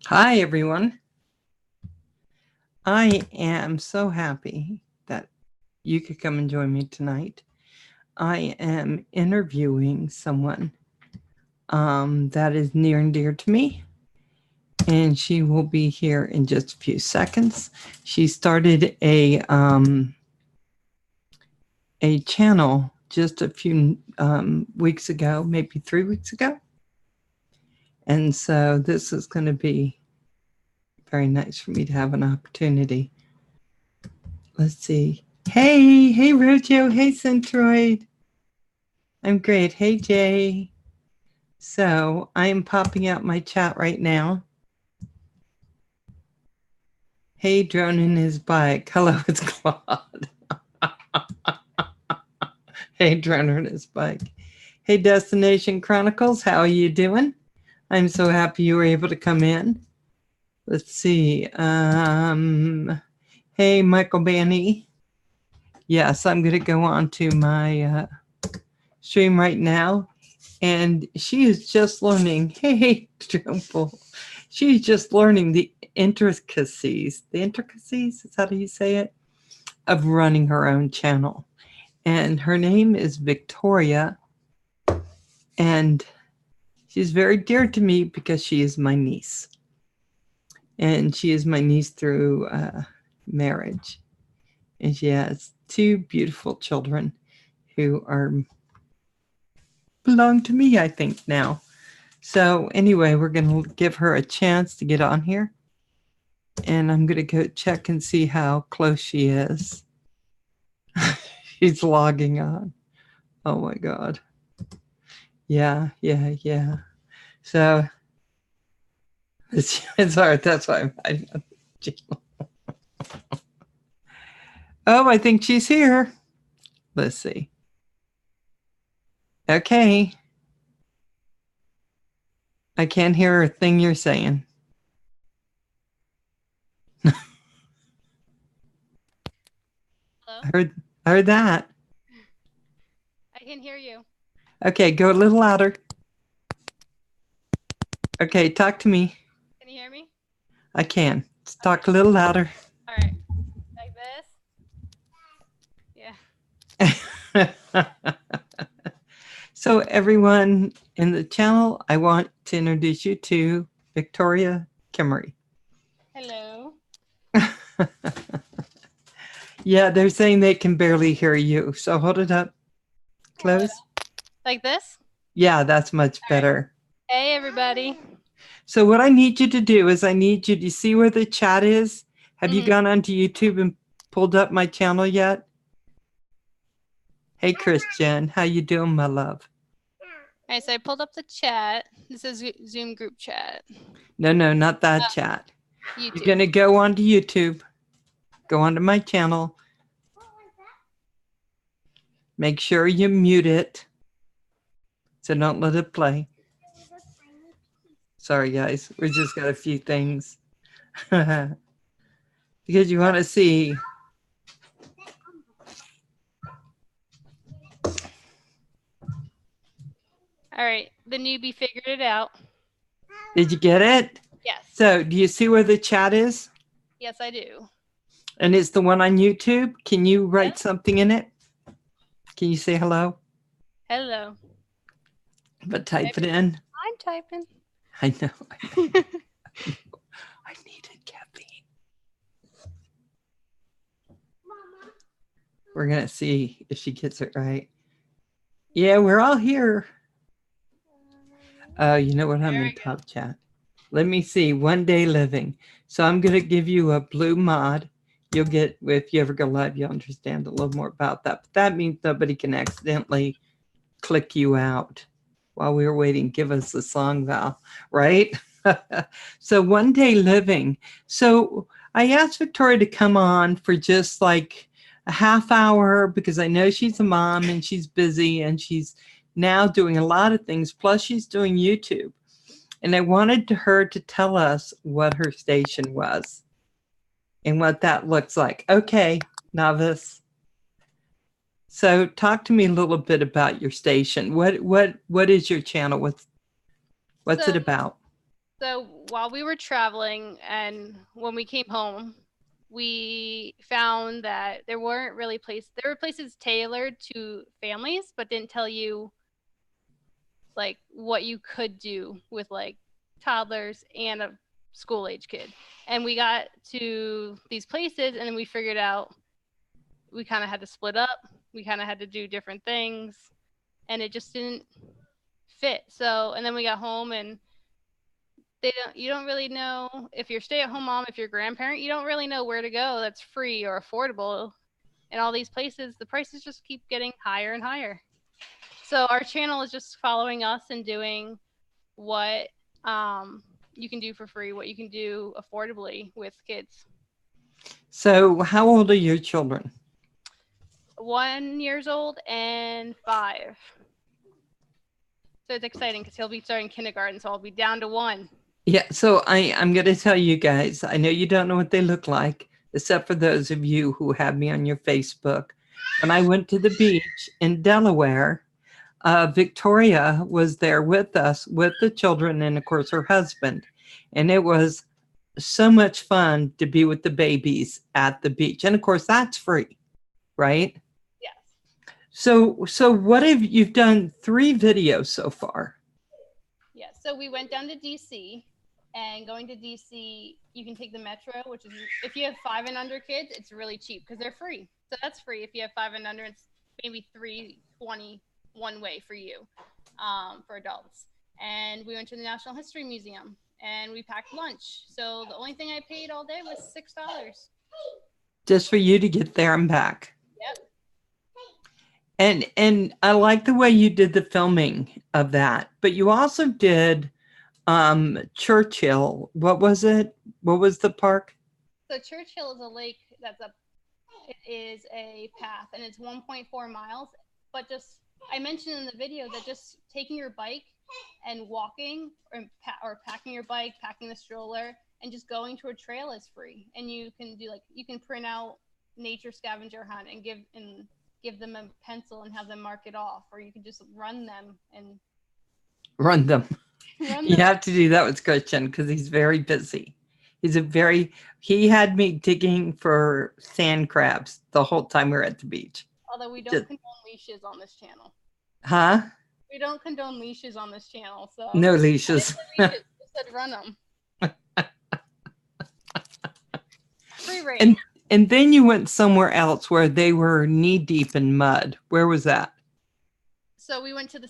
Hi, everyone. I am so happy that you could come and join me tonight. I am interviewing someone that is near and dear to me, and she will be here in just a few seconds. She started a channel just a few weeks ago, maybe 3 weeks ago, and so this is going to be very nice for me to have an opportunity. Let's see. Hey, Rojo. Hey, Centroid. I'm great. Hey, Jay. So I'm popping out my chat right now. Hey, drone in his bike. Hello, it's Claude. Hey, drone in his bike. Hey, Destination Chronicles. How are you doing? I'm so happy you were able to come in. Let's see. Hey, Michael Banny. Yes, I'm going to go on to my stream right now. And she is just learning. Hey, Trimble. She's just learning the intricacies. The intricacies, is that how you say it? Of running her own channel. And her name is Victoria. And she's very dear to me because she is my niece. And she is my niece through marriage. And she has two beautiful children who are belong to me, I think, now. So anyway, we're going to give her a chance to get on here. And I'm going to go check and see how close she is. She's logging on. Oh my God. Yeah. So it's hard. That's why I'm hiding on the channel. Oh, I think she's here. Let's see. Okay. I can't hear a thing you're saying. Hello? I heard that. I can hear you. Okay, go a little louder. Okay, talk to me. Can you hear me? I can. Let's talk a little louder. All right. Like this? Yeah. So everyone in the channel, I want to introduce you to Victoria Kimmery. Hello. Yeah, they're saying they can barely hear you. So hold it up. Close. Like this? Yeah, that's much better. Hey, everybody. So what I need you to do is I need you to see where the chat is. Have you gone onto YouTube and pulled up my channel yet? Hey, Christian, how you doing, my love? All right, so I pulled up the chat. This is Zoom group chat. No, not that chat. YouTube. You're going to go onto YouTube, go onto my channel. Make sure you mute it. So don't let it play. Sorry, guys. We just got a few things. Because you want to see. All right. The newbie figured it out. Did you get it? Yes. So do you see where the chat is? Yes, I do. And it's the one on YouTube. Can you write something in it? Can you say hello? Hello. But type it in. I'm typing. I know. I needed caffeine. We're going to see if she gets it right. Yeah, we're all here. Oh, you know what? I'm in top chat. Let me see. One day living. So I'm going to give you a blue mod. You'll get, if you ever go live, you'll understand a little more about that. But that means nobody can accidentally click you out while we were waiting. Give us the song, Val, right? So one day living. So I asked Victoria to come on for just like a half hour because I know she's a mom and she's busy and she's now doing a lot of things. Plus she's doing YouTube. And I wanted her to tell us what her station was and what that looks like. Okay, novice. So talk to me a little bit about your station. What is your channel? What's it about? So while we were traveling and when we came home, we found that there weren't really there were places tailored to families, but didn't tell you like what you could do with like toddlers and a school age kid. And we got to these places and then we figured out we kind of had to split up. We kind of had to do different things and it just didn't fit. So, and then we got home and you don't really know if you're stay-at-home mom, if you're a grandparent, you don't really know where to go that's free or affordable. And all these places, the prices just keep getting higher and higher. So our channel is just following us and doing what you can do for free, what you can do affordably with kids. So how old are your children? 1 year old and 5. So it's exciting because he'll be starting kindergarten, so I'll be down to 1. Yeah, so I'm going to tell you guys, I know you don't know what they look like, except for those of you who have me on your Facebook. When I went to the beach in Delaware, Victoria was there with us, with the children, and of course her husband. And it was so much fun to be with the babies at the beach. And of course, that's free, right? Yes. So what have you've done 3 videos so far? Yeah, so we went down to DC, and going to DC, you can take the metro, which is if you have 5 and under kids, it's really cheap because they're free. So that's free. If you have 5 and under, it's maybe $3.20 one way for you, for adults. And we went to the National History Museum, and we packed lunch. So the only thing I paid all day was $6. Just for you to get there and back. Yep. And I like the way you did the filming of that, but you also did Churchill. What was it? What was the park? So Churchill is a lake it is a path and it's 1.4 miles, but just, I mentioned in the video that just taking your bike and walking or packing your bike, packing the stroller and just going to a trail is free. And you can do you can print out nature scavenger hunt and give them a pencil and have them mark it off, or you can just run them and run them. You have to do that with Christian because he's very busy. He had me digging for sand crabs the whole time we were at the beach. Although we don't condone leashes on this channel. Huh? We don't condone leashes on this channel, so. No leashes. We said run them. Free range. And then you went somewhere else where they were knee deep in mud. Where was that? So we went to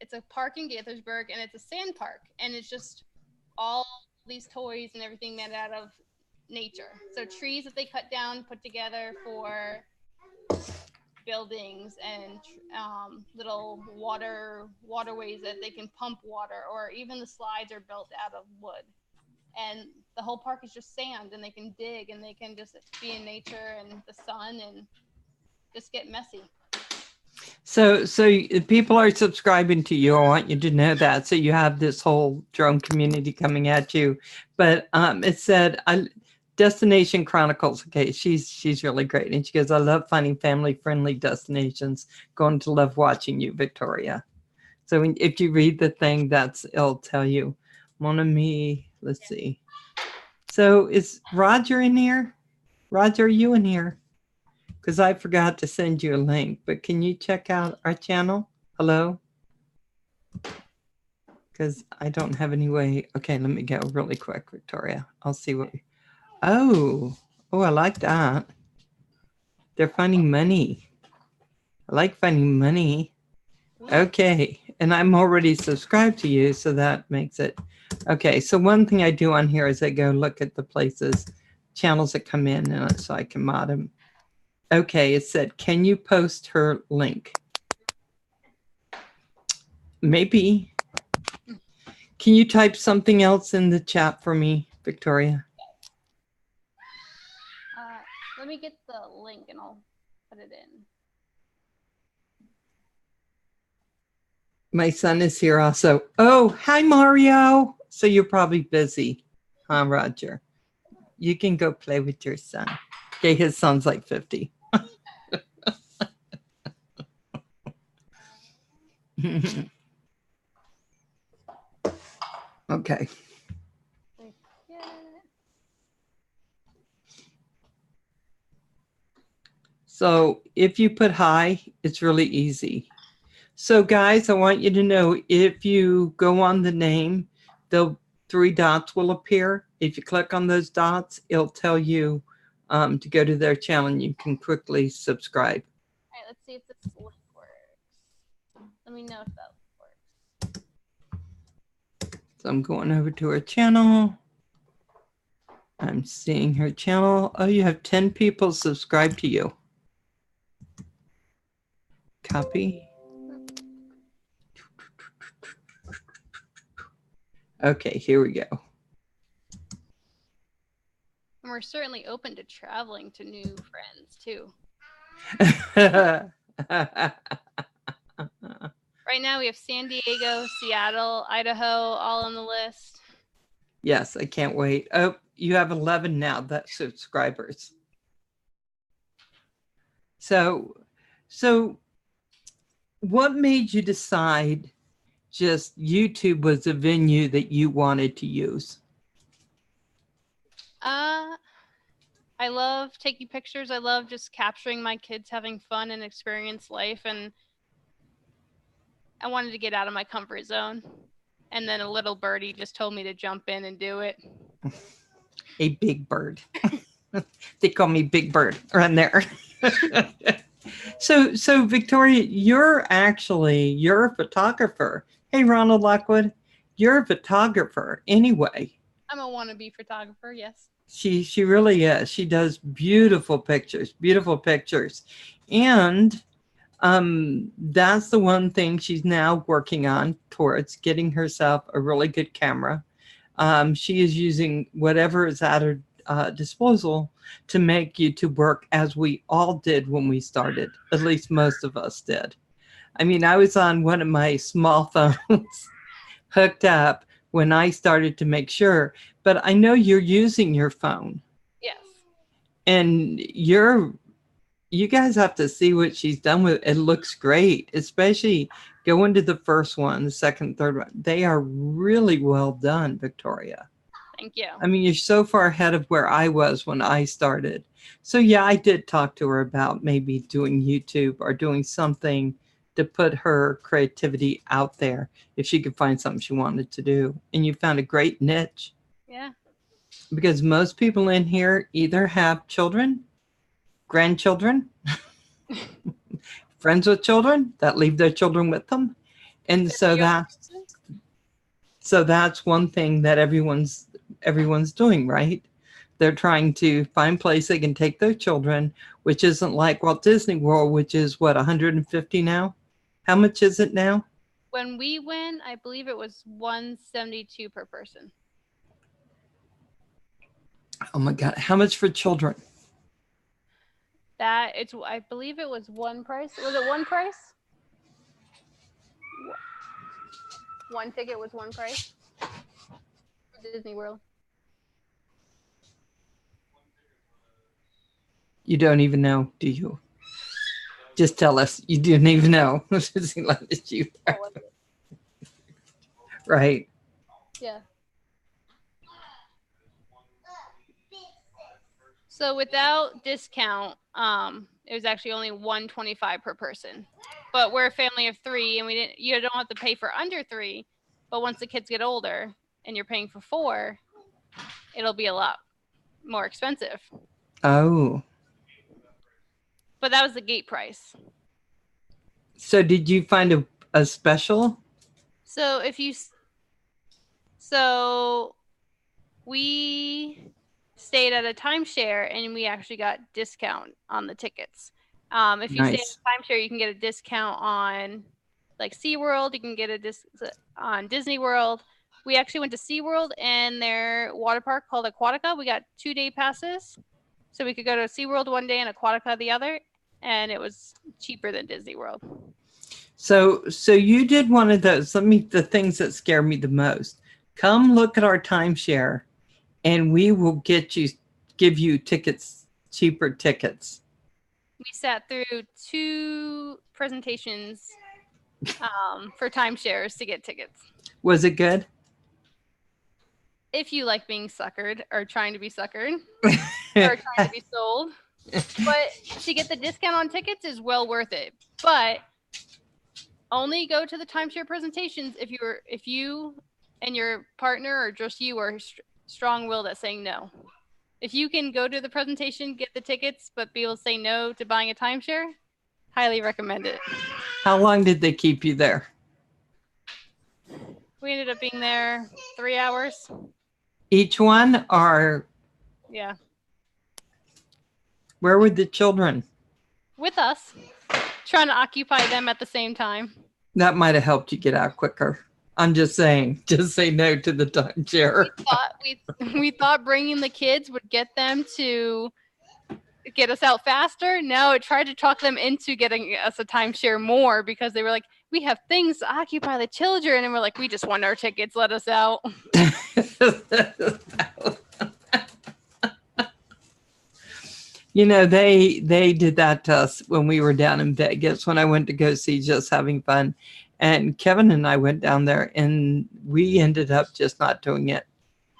it's a park in Gaithersburg, and it's a sand park, and it's just all these toys and everything made out of nature. So trees that they cut down, put together for buildings, and little waterways that they can pump water, or even the slides are built out of wood. And the whole park is just sand, and they can dig, and they can just be in nature and the sun and just get messy. So people are subscribing to you. I want you to know that. So you have this whole drone community coming at you. But it said, Destination Chronicles. Okay, she's really great. And she goes, I love finding family-friendly destinations. Going to love watching you, Victoria. So if you read the thing, it'll tell you. Mon ami, let's see. So is Roger in here? Roger, are you in here? Because I forgot to send you a link, but can you check out our channel? Hello? Because I don't have any way. Okay, let me go really quick, Victoria. I'll see what. Oh, I like that. They're finding money. I like finding money. Okay, and I'm already subscribed to you, so that makes it. Okay, so one thing I do on here is I go look at the places, channels that come in, and so I can mod them. Okay, it said, can you post her link? Maybe. Can you type something else in the chat for me, Victoria? Let me get the link and I'll put it in. My son is here also. Oh, hi, Mario. So you're probably busy, huh, Roger? You can go play with your son. Okay, his son's like 50. Okay. So if you put hi, it's really easy. So guys, I want you to know, if you go on the name, the 3 dots will appear. If you click on those dots, it'll tell you to go to their channel and you can quickly subscribe. All right, let's see if this link works. Let me know if that works. So I'm going over to her channel. I'm seeing her channel. Oh, you have 10 people subscribed to you. Copy. Okay, here we go. And we're certainly open to traveling to new friends too. Right now we have San Diego, Seattle, Idaho, all on the list. Yes, I can't wait. Oh, you have 11 now, that subscribers. So what made you decide just YouTube was a venue that you wanted to use? I love taking pictures. I love just capturing my kids having fun and experience life. And I wanted to get out of my comfort zone. And then a little birdie just told me to jump in and do it. A big bird. They call me Big Bird around there. So Victoria, you're a photographer. Hey, Ronald Lockwood, you're a photographer anyway. I'm a wannabe photographer, yes. She really is. She does beautiful pictures. And that's the one thing she's now working on towards getting herself a really good camera. She is using whatever is at her disposal to make YouTube work, as we all did when we started. At least most of us did. I mean, I was on one of my small phones hooked up when I started to make sure, but I know you're using your phone. Yes. And you guys have to see what she's done with it. It looks great, especially go into the first one, the second, third one. They are really well done, Victoria. Thank you. I mean, you're so far ahead of where I was when I started. So yeah, I did talk to her about maybe doing YouTube or doing something to put her creativity out there if she could find something she wanted to do. And you found a great niche. Yeah. Because most people in here either have children, grandchildren, friends with children that leave their children with them. And so that's one thing that everyone's doing, right? They're trying to find a place they can take their children, which isn't like Walt Disney World, which is what, 150 now? How much is it now? When we went, I believe it was $172 per person. Oh my God. How much for children? I believe it was one price. Was it one price? One ticket was one price for Disney World. You don't even know, do you? Just tell us. You didn't even know. Right. Yeah. So without discount, it was actually only $125 per person. But we're a family of 3, and you don't have to pay for under 3. But once the kids get older and you're paying for 4, it'll be a lot more expensive. Oh. But that was the gate price. So did you find a special? So we stayed at a timeshare and we actually got discount on the tickets. If you stay at a timeshare, you can get a discount on like SeaWorld. You can get a discount on Disney World. We actually went to SeaWorld and their water park called Aquatica. We got 2-day passes. So we could go to SeaWorld one day and Aquatica the other. And it was cheaper than Disney World. So you did one of those. The things that scare me the most. Come look at our timeshare and we will give you tickets, cheaper tickets. We sat through 2 presentations for timeshares to get tickets. Was it good? If you like being suckered or trying to be suckered or trying to be sold. But to get the discount on tickets is well worth it. But only go to the timeshare presentations if you and your partner or just you are strong-willed at saying no. If you can go to the presentation, get the tickets, but be able to say no to buying a timeshare, highly recommend it. How long did they keep you there? We ended up being there 3 hours. Each one, or Yeah. where were the children? With us, trying to occupy them at the same time. That might have helped you get out quicker. I'm just saying, just say no to the timeshare. We thought bringing the kids would get them to get us out faster. No, it tried to talk them into getting us a timeshare more because they were like, we have things to occupy the children. And we're like, we just want our tickets. Let us out. You know, they did that to us when we were down in Vegas, when I went to go see Just Having Fun. And Kevin and I went down there and we ended up just not doing it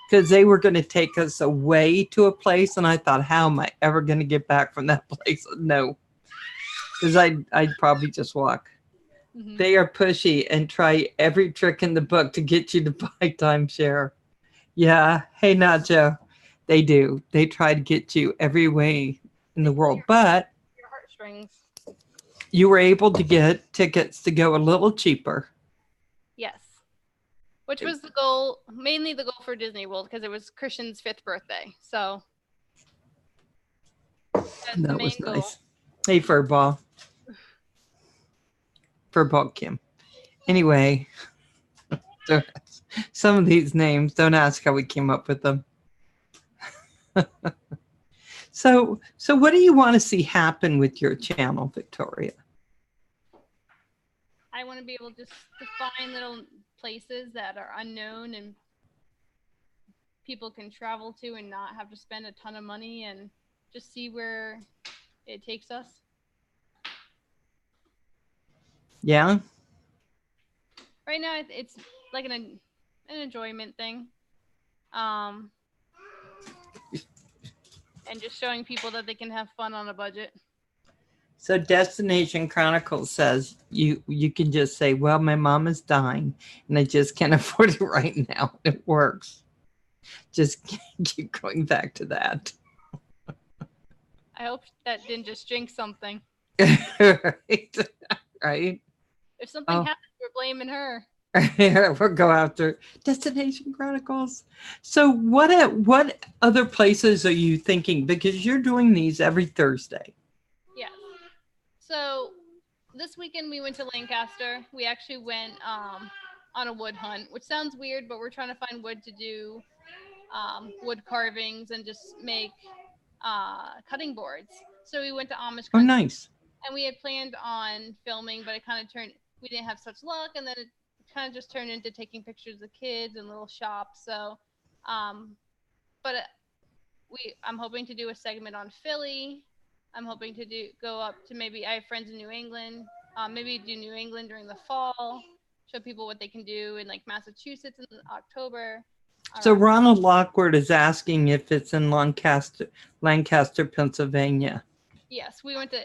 because they were going to take us away to a place. And I thought, how am I ever going to get back from that place? No, because I'd probably just walk. Mm-hmm. They are pushy and try every trick in the book to get you to buy timeshare. Yeah. Hey, Nacho. They do. They try to get you every way in the world. But your heartstrings. You were able to get tickets to go a little cheaper. Yes. Which was the goal, mainly the goal for Disney World, because it was Christian's 5th birthday. So that was nice. Goal. Hey, Furball. Furball Kim. Anyway, some of these names, don't ask how we came up with them. So what do you want to see happen with your channel, Victoria? I want to be able just to find little places that are unknown and people can travel to and not have to spend a ton of money and just see where it takes us. Yeah. Right now, it's like an enjoyment thing. And just showing people that they can have fun on a budget. So Destination Chronicles says you can just say, well, my mom is dying and I just can't afford it right now. It works. Just keep going back to that. I hope that didn't just jinx something. Right? If something happens, we're blaming her. We'll go after Destination Chronicles. So what other places are you thinking? Because you're doing these every Thursday. Yeah. So this weekend we went to Lancaster. We actually went on a wood hunt, which sounds weird, but we're trying to find wood to do wood carvings and just make cutting boards. So we went to Amish country. Oh, nice. And we had planned on filming, but it kind of we didn't have such luck, and then it kind of just turned into taking pictures of kids and little shops. So, but I'm hoping to do a segment on Philly. I'm hoping to go up to I have friends in New England, maybe do New England during the fall, show people what they can do in like Massachusetts in October. So Ronald Lockwood is asking if it's in Lancaster, Pennsylvania. Yes, we went to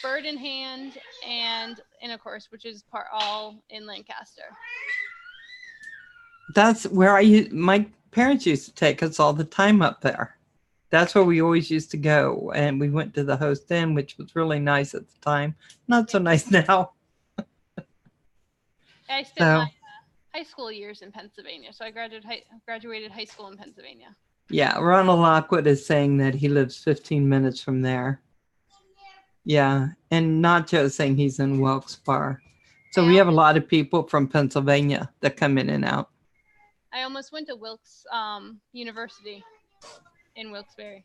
Bird in Hand and of course, which is all in Lancaster. That's where my parents used to take us all the time up there. That's where we always used to go. And we went to the Host Inn, which was really nice at the time. Not so nice now. I spent my high school years in Pennsylvania. So I graduated high school in Pennsylvania. Yeah, Ronald Lockwood is saying that he lives 15 minutes from there. Yeah, and Nacho saying he's in Wilkes-Barre. So we have a lot of people from Pennsylvania that come in and out. I almost went to Wilkes University in Wilkes-Barre.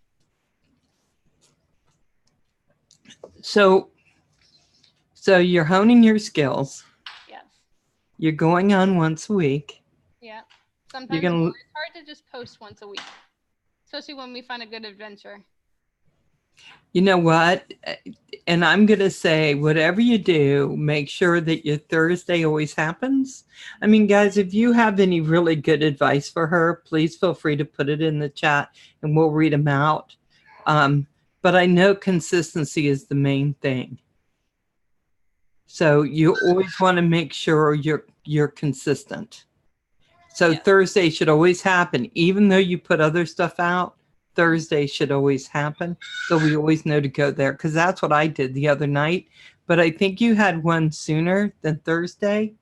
So you're honing your skills. Yes. You're going on once a week. Yeah. Sometimes it's hard to just post once a week, especially when we find a good adventure. You know what? And I'm going to say, whatever you do, make sure that your Thursday always happens. I mean, guys, if you have any really good advice for her, please feel free to put it in the chat and we'll read them out. but I know consistency is the main thing. So you always want to make sure you're consistent. So Yeah. Thursday should always happen, even though you put other stuff out. Thursday should always happen, so we always know to go there, because that's what I did the other night. But I think you had one sooner than Thursday.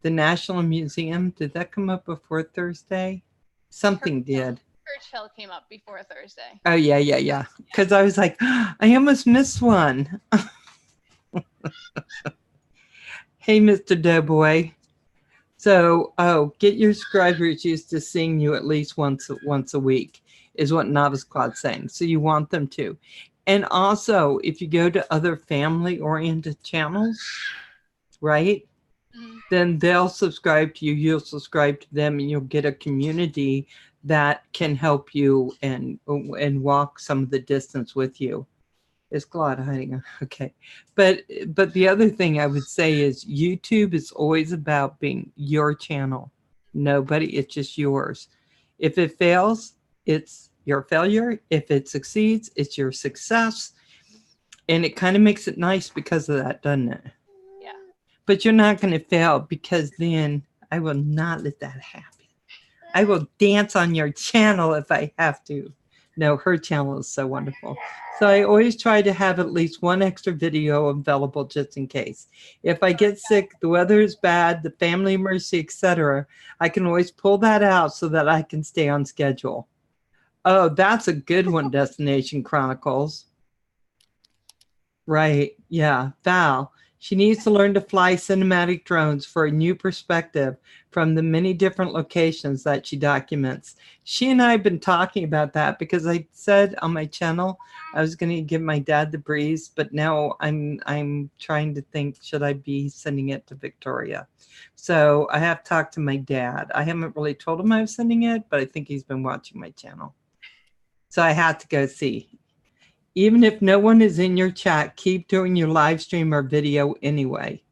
The National Museum, did that come up before Thursday? Something did. Churchill came up before Thursday. Oh yeah. Because I was like, I almost missed one. Hey, Mr. Doughboy. So, get your subscribers used to seeing you at least once a week, is what Novice Quad's saying. So you want them to. And also, if you go to other family-oriented channels, right, then they'll subscribe to you, you'll subscribe to them, and you'll get a community that can help you and walk some of the distance with you. Is Claude hiding? Okay. But the other thing I would say is YouTube is always about being your channel. Nobody, it's just yours. If it fails, it's your failure. If it succeeds, it's your success. And it kind of makes it nice because of that, doesn't it? Yeah. But you're not going to fail, because then I will not let that happen. I will dance on your channel if I have to. No, her channel is so wonderful. So I always try to have at least one extra video available just in case. If I get sick, the weather is bad, the family emergency, etc., I can always pull that out so that I can stay on schedule. Oh, that's a good one, Destination Chronicles. Right, yeah, Val. She needs to learn to fly cinematic drones for a new perspective from the many different locations that she documents. She and I have been talking about that, because I said on my channel I was going to give my dad the breeze, but now I'm trying to think, should I be sending it to Victoria? So I have talked to my dad. I haven't really told him I was sending it, but I think he's been watching my channel. So I had to go see. Even if no one is in your chat, keep doing your live stream or video anyway.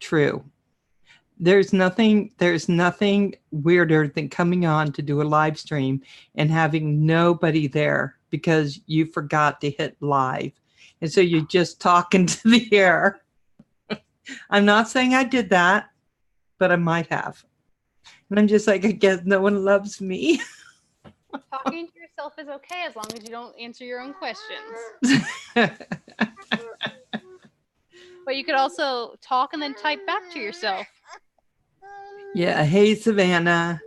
True. There's nothing weirder than coming on to do a live stream and having nobody there because you forgot to hit live. And so you're just talking to the air. I'm not saying I did that, but I might have. And I'm just like, I guess no one loves me. Talking to yourself is okay as long as you don't answer your own questions. But you could also talk and then type back to yourself. Yeah. Hey, Savannah.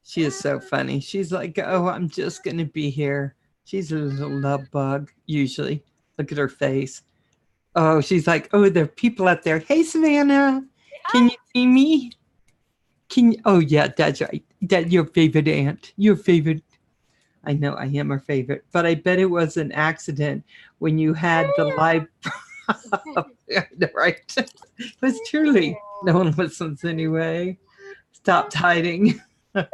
She is so funny. She's like, oh, I'm just going to be here. She's a little love bug, usually. Look at her face. Oh, she's like, oh, there are people out there. Hey, Savannah. Can you see me? Oh, yeah, that's right. That's your favorite aunt. Your favorite. I know I am her favorite, but I bet it was an accident when you had the live. Right. It was truly. No one listens anyway. Stopped hiding. But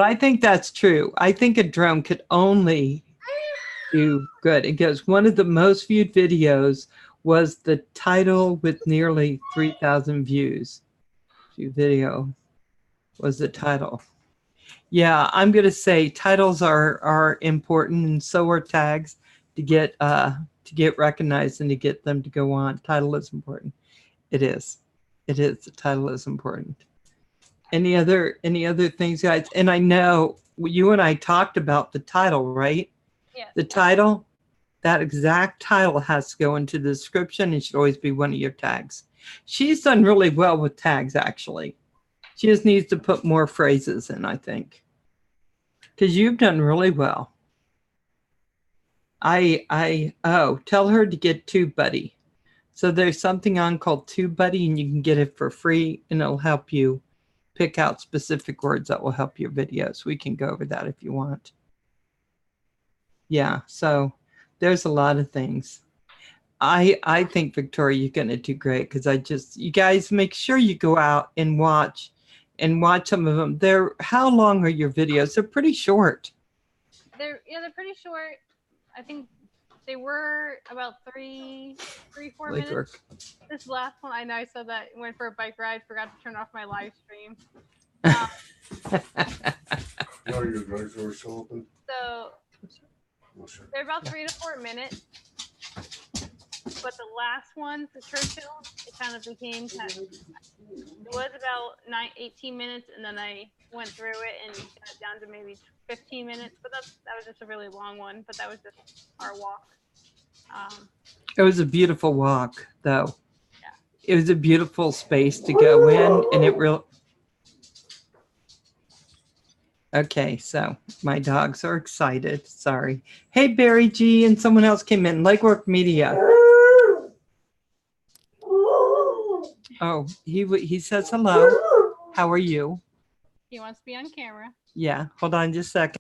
I think that's true. I think a drone could only do good. It goes, one of the most viewed videos was the title with nearly 3,000 views. Video was the title. Yeah, I'm going to say titles are important, and so are tags to get recognized and to get them to go on. Title is important. It is. It is. The title is important. Any other things, guys? And I know you and I talked about the title, right? Yeah. The title, that exact title has to go into the description and should always be one of your tags. She's done really well with tags, actually. She just needs to put more phrases in, I think. Because you've done really well. Tell her to get TubeBuddy. So there's something on called TubeBuddy, and you can get it for free, and it'll help you pick out specific words that will help your videos. We can go over that if you want. Yeah, so there's a lot of things. I think, Victoria, you're going to do great, because you guys make sure you go out and watch some of them. How long are your videos? They're pretty short. They're pretty short. I think they were about 3-4 minutes. Work. This last one, I know I said that, went for a bike ride, forgot to turn off my live stream. Are your drugstore still open? So Oh, sure. they're about 3 to 4 minutes. But the last one, the Churchill, it kind of became it was about 18 minutes, and then I went through it and got it down to maybe 15 minutes. But that was just a really long one. But that was just our walk. It was a beautiful walk, though. Yeah. It was a beautiful space to go in, and it real. Okay, so my dogs are excited. Sorry. Hey, Barry G, and someone else came in. Legwork Media. Oh, he says hello. How are you? He wants to be on camera. Yeah, hold on just a second.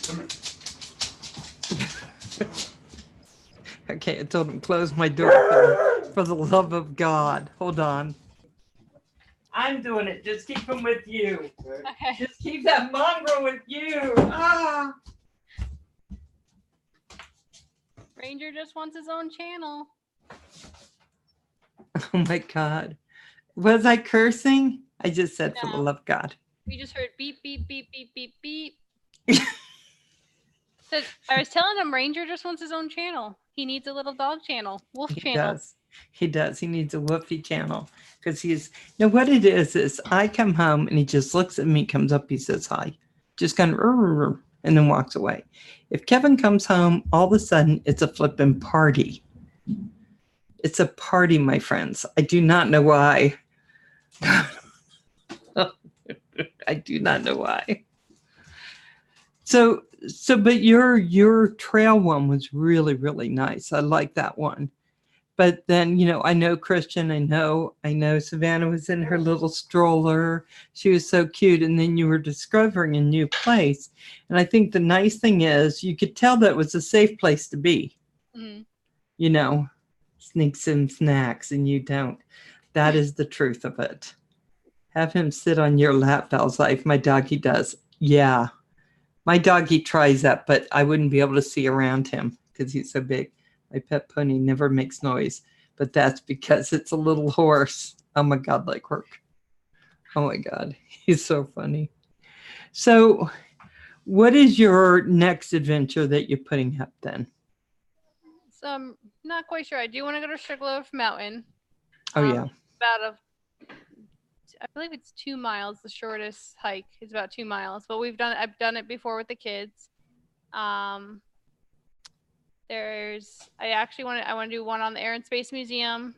Come here. Okay, I told him close my door for the love of God. Hold on. I'm doing it. Just keep him with you. Okay. Just keep that mongrel with you. Ah. Ranger just wants his own channel. Oh my God. Was I cursing? I just said for the No. love of God. We just heard beep, beep, beep, beep, beep, beep. So I was telling him Ranger just wants his own channel. He needs a little dog channel, wolf He channel. does. He does. He needs a woofy channel because he's. Now, what it is I come home and he just looks at me, comes up, he says hi, just kind of, and then walks away. If Kevin comes home, all of a sudden it's a flipping party. It's a party, my friends. I do not know why. I do not know why. So, but your trail one was really, really nice. I like that one. But then, I know Christian, I know Savannah was in her little stroller. She was so cute. And then you were discovering a new place. And I think the nice thing is you could tell that it was a safe place to be. Mm-hmm. Sneak some snacks and you don't. That is the truth of it. Have him sit on your lap, Belle's Life. My doggy does. Yeah. My doggy tries that, but I wouldn't be able to see around him because he's so big. My pet pony never makes noise, but that's because it's a little horse. Oh my God, Legwork. Oh my God, he's so funny. So what is your next adventure that you're putting up then? So I'm not quite sure. I do want to go to Sugarloaf Mountain. Oh yeah. I believe it's 2 miles. The shortest hike is about 2 miles, but I've done it before with the kids. I want to do one on the Air and Space Museum,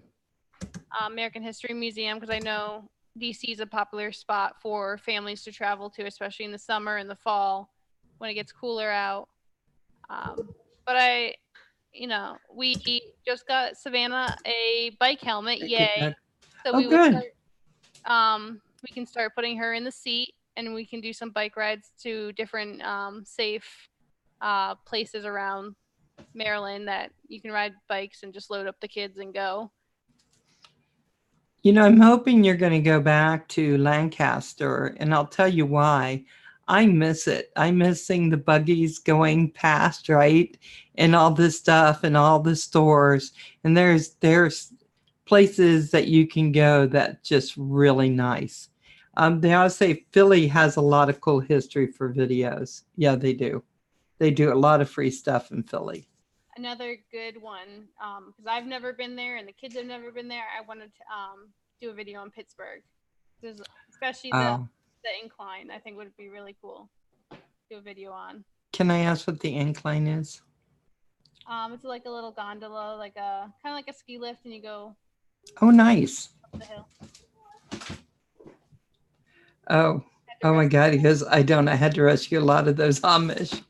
American History Museum, because I know DC is a popular spot for families to travel to, especially in the summer and the fall when it gets cooler out. But we just got Savannah a bike helmet. Yay. So we can start putting her in the seat, and we can do some bike rides to different safe places around Maryland that you can ride bikes and just load up the kids and go. I'm hoping you're going to go back to Lancaster, and I'll tell you why. I miss it. I miss seeing the buggies going past, right? And all this stuff and all the stores. And there's places that you can go that's just really nice. They always say Philly has a lot of cool history for videos. Yeah, they do. They do a lot of free stuff in Philly. Another good one, because I've never been there and the kids have never been there. I wanted to do a video on Pittsburgh, especially the incline. I think would be really cool. Do a video on. Can I ask what the incline is? It's like a little gondola, kind of like a ski lift, and you go. Oh, nice. Up the hill. Oh my God! Because I had to rescue a lot of those Amish.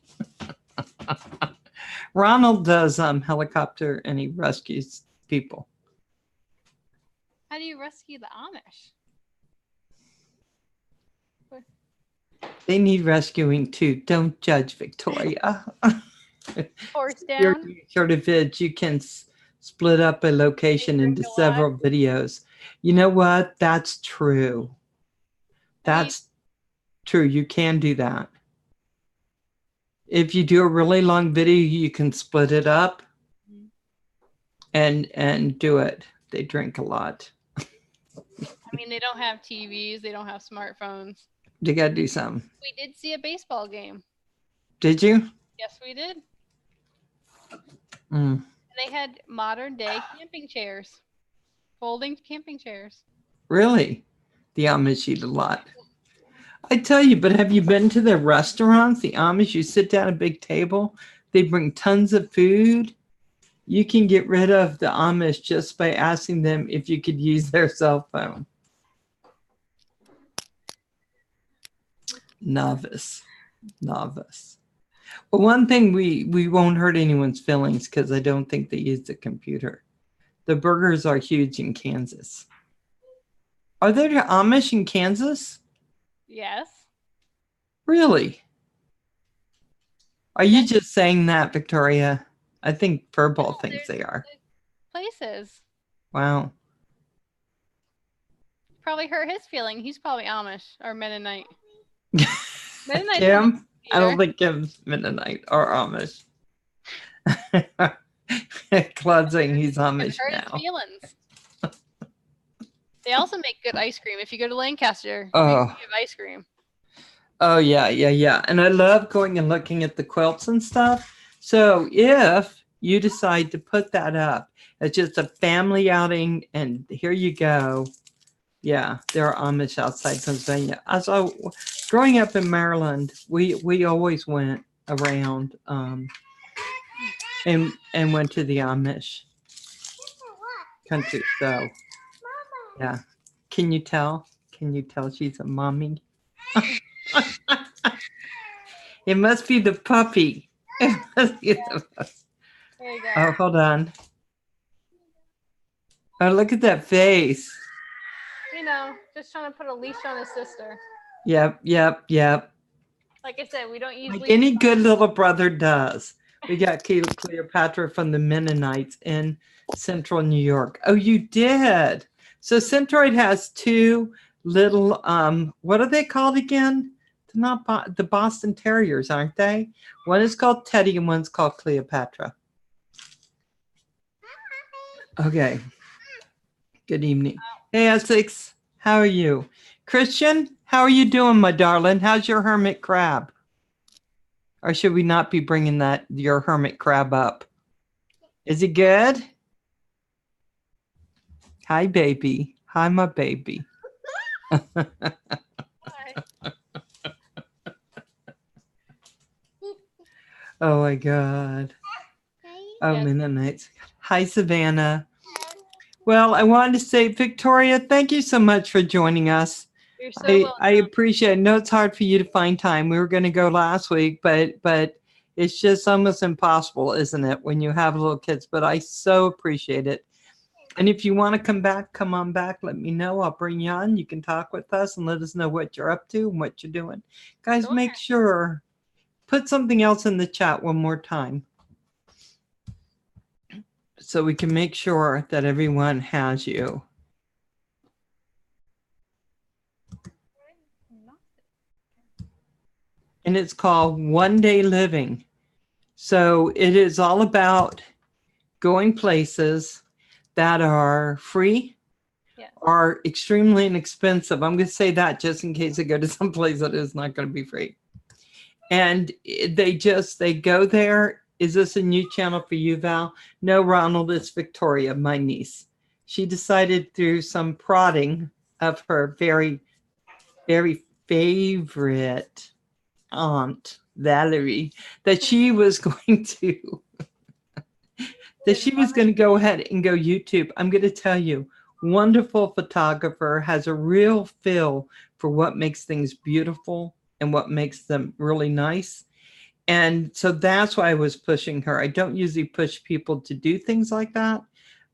Ronald does helicopter and he rescues people. How do you rescue the Amish? They need rescuing too. Don't judge, Victoria. Horse down. You can split up a location into several videos. You know what? That's true. That's true. You can do that. If you do a really long video, you can split it up. and do it. They drink a lot. I mean, they don't have TVs, they don't have smartphones. You got to do something. We did see a baseball game. Did you? Yes, we did. Mm. They had modern day camping chairs, folding camping chairs. Really? The Amish eat a lot. I tell you, but have you been to their restaurants? The Amish, you sit down at a big table, they bring tons of food. You can get rid of the Amish just by asking them if you could use their cell phone. Novice. Well, one thing we won't hurt anyone's feelings because I don't think they use the computer. The burgers are huge in Kansas. Are there Amish in Kansas? Yes. Really? Are you just saying that, Victoria? I think Furball thinks they are. Places. Wow. Probably hurt his feeling. He's probably Amish or Mennonite. Mennonite. Kim? I don't think Kim's Mennonite or Amish. Claude's saying he's Amish Hurt now. his feelings. They also make good ice cream. If you go to Lancaster, Oh. they have ice cream. Oh, yeah. And I love going and looking at the quilts and stuff. So if you decide to put that up as just a family outing, and here you go. Yeah, there are Amish outside Pennsylvania. Growing up in Maryland, we always went around and went to the Amish country. So yeah. Can you tell? She's a mommy? It must be the puppy. It must be the puppy. There you go. Oh, hold on. Oh, look at that face. You know, just trying to put a leash on his sister. Yep. Like I said, we don't use Like leashes. any good little brother does. We got Cleopatra from the Mennonites in central New York. Oh, you did. So Centroid has two little, what are they called again? They're not the Boston Terriers, aren't they? One is called Teddy and one's called Cleopatra. Okay. Good evening. Hey, Essex. How are you? Christian, how are you doing, my darling? How's your hermit crab? Or should we not be bringing your hermit crab up? Is he good? Hi, baby. Hi, my baby. Oh, my God. Oh, Yes. Mennonites. Hi, Savannah. Well, I wanted to say, Victoria, thank you so much for joining us. You're so I welcome. appreciate it. I know it's hard for you to find time. We were going to go last week, but it's just almost impossible, isn't it, when you have little kids? But I so appreciate it. And if you want to come back, come on back. Let me know. I'll bring you on. You can talk with us and let us know what you're up to and what you're doing. Guys, Sure. make sure, put something else in the chat one more time, so we can make sure that everyone has you. And it's called One Day Living. So it is all about going places that are free, Yes. or extremely inexpensive. I'm going to say that just in case I go to some place that is not going to be free. And they go there. Is this a new channel for you, Val? No, Ronald, it's Victoria, my niece. She decided through some prodding of her very, very favorite aunt, Valerie, that she was going to go ahead and go YouTube. I'm going to tell you, wonderful photographer, has a real feel for what makes things beautiful and what makes them really nice. And so that's why I was pushing her. I don't usually push people to do things like that.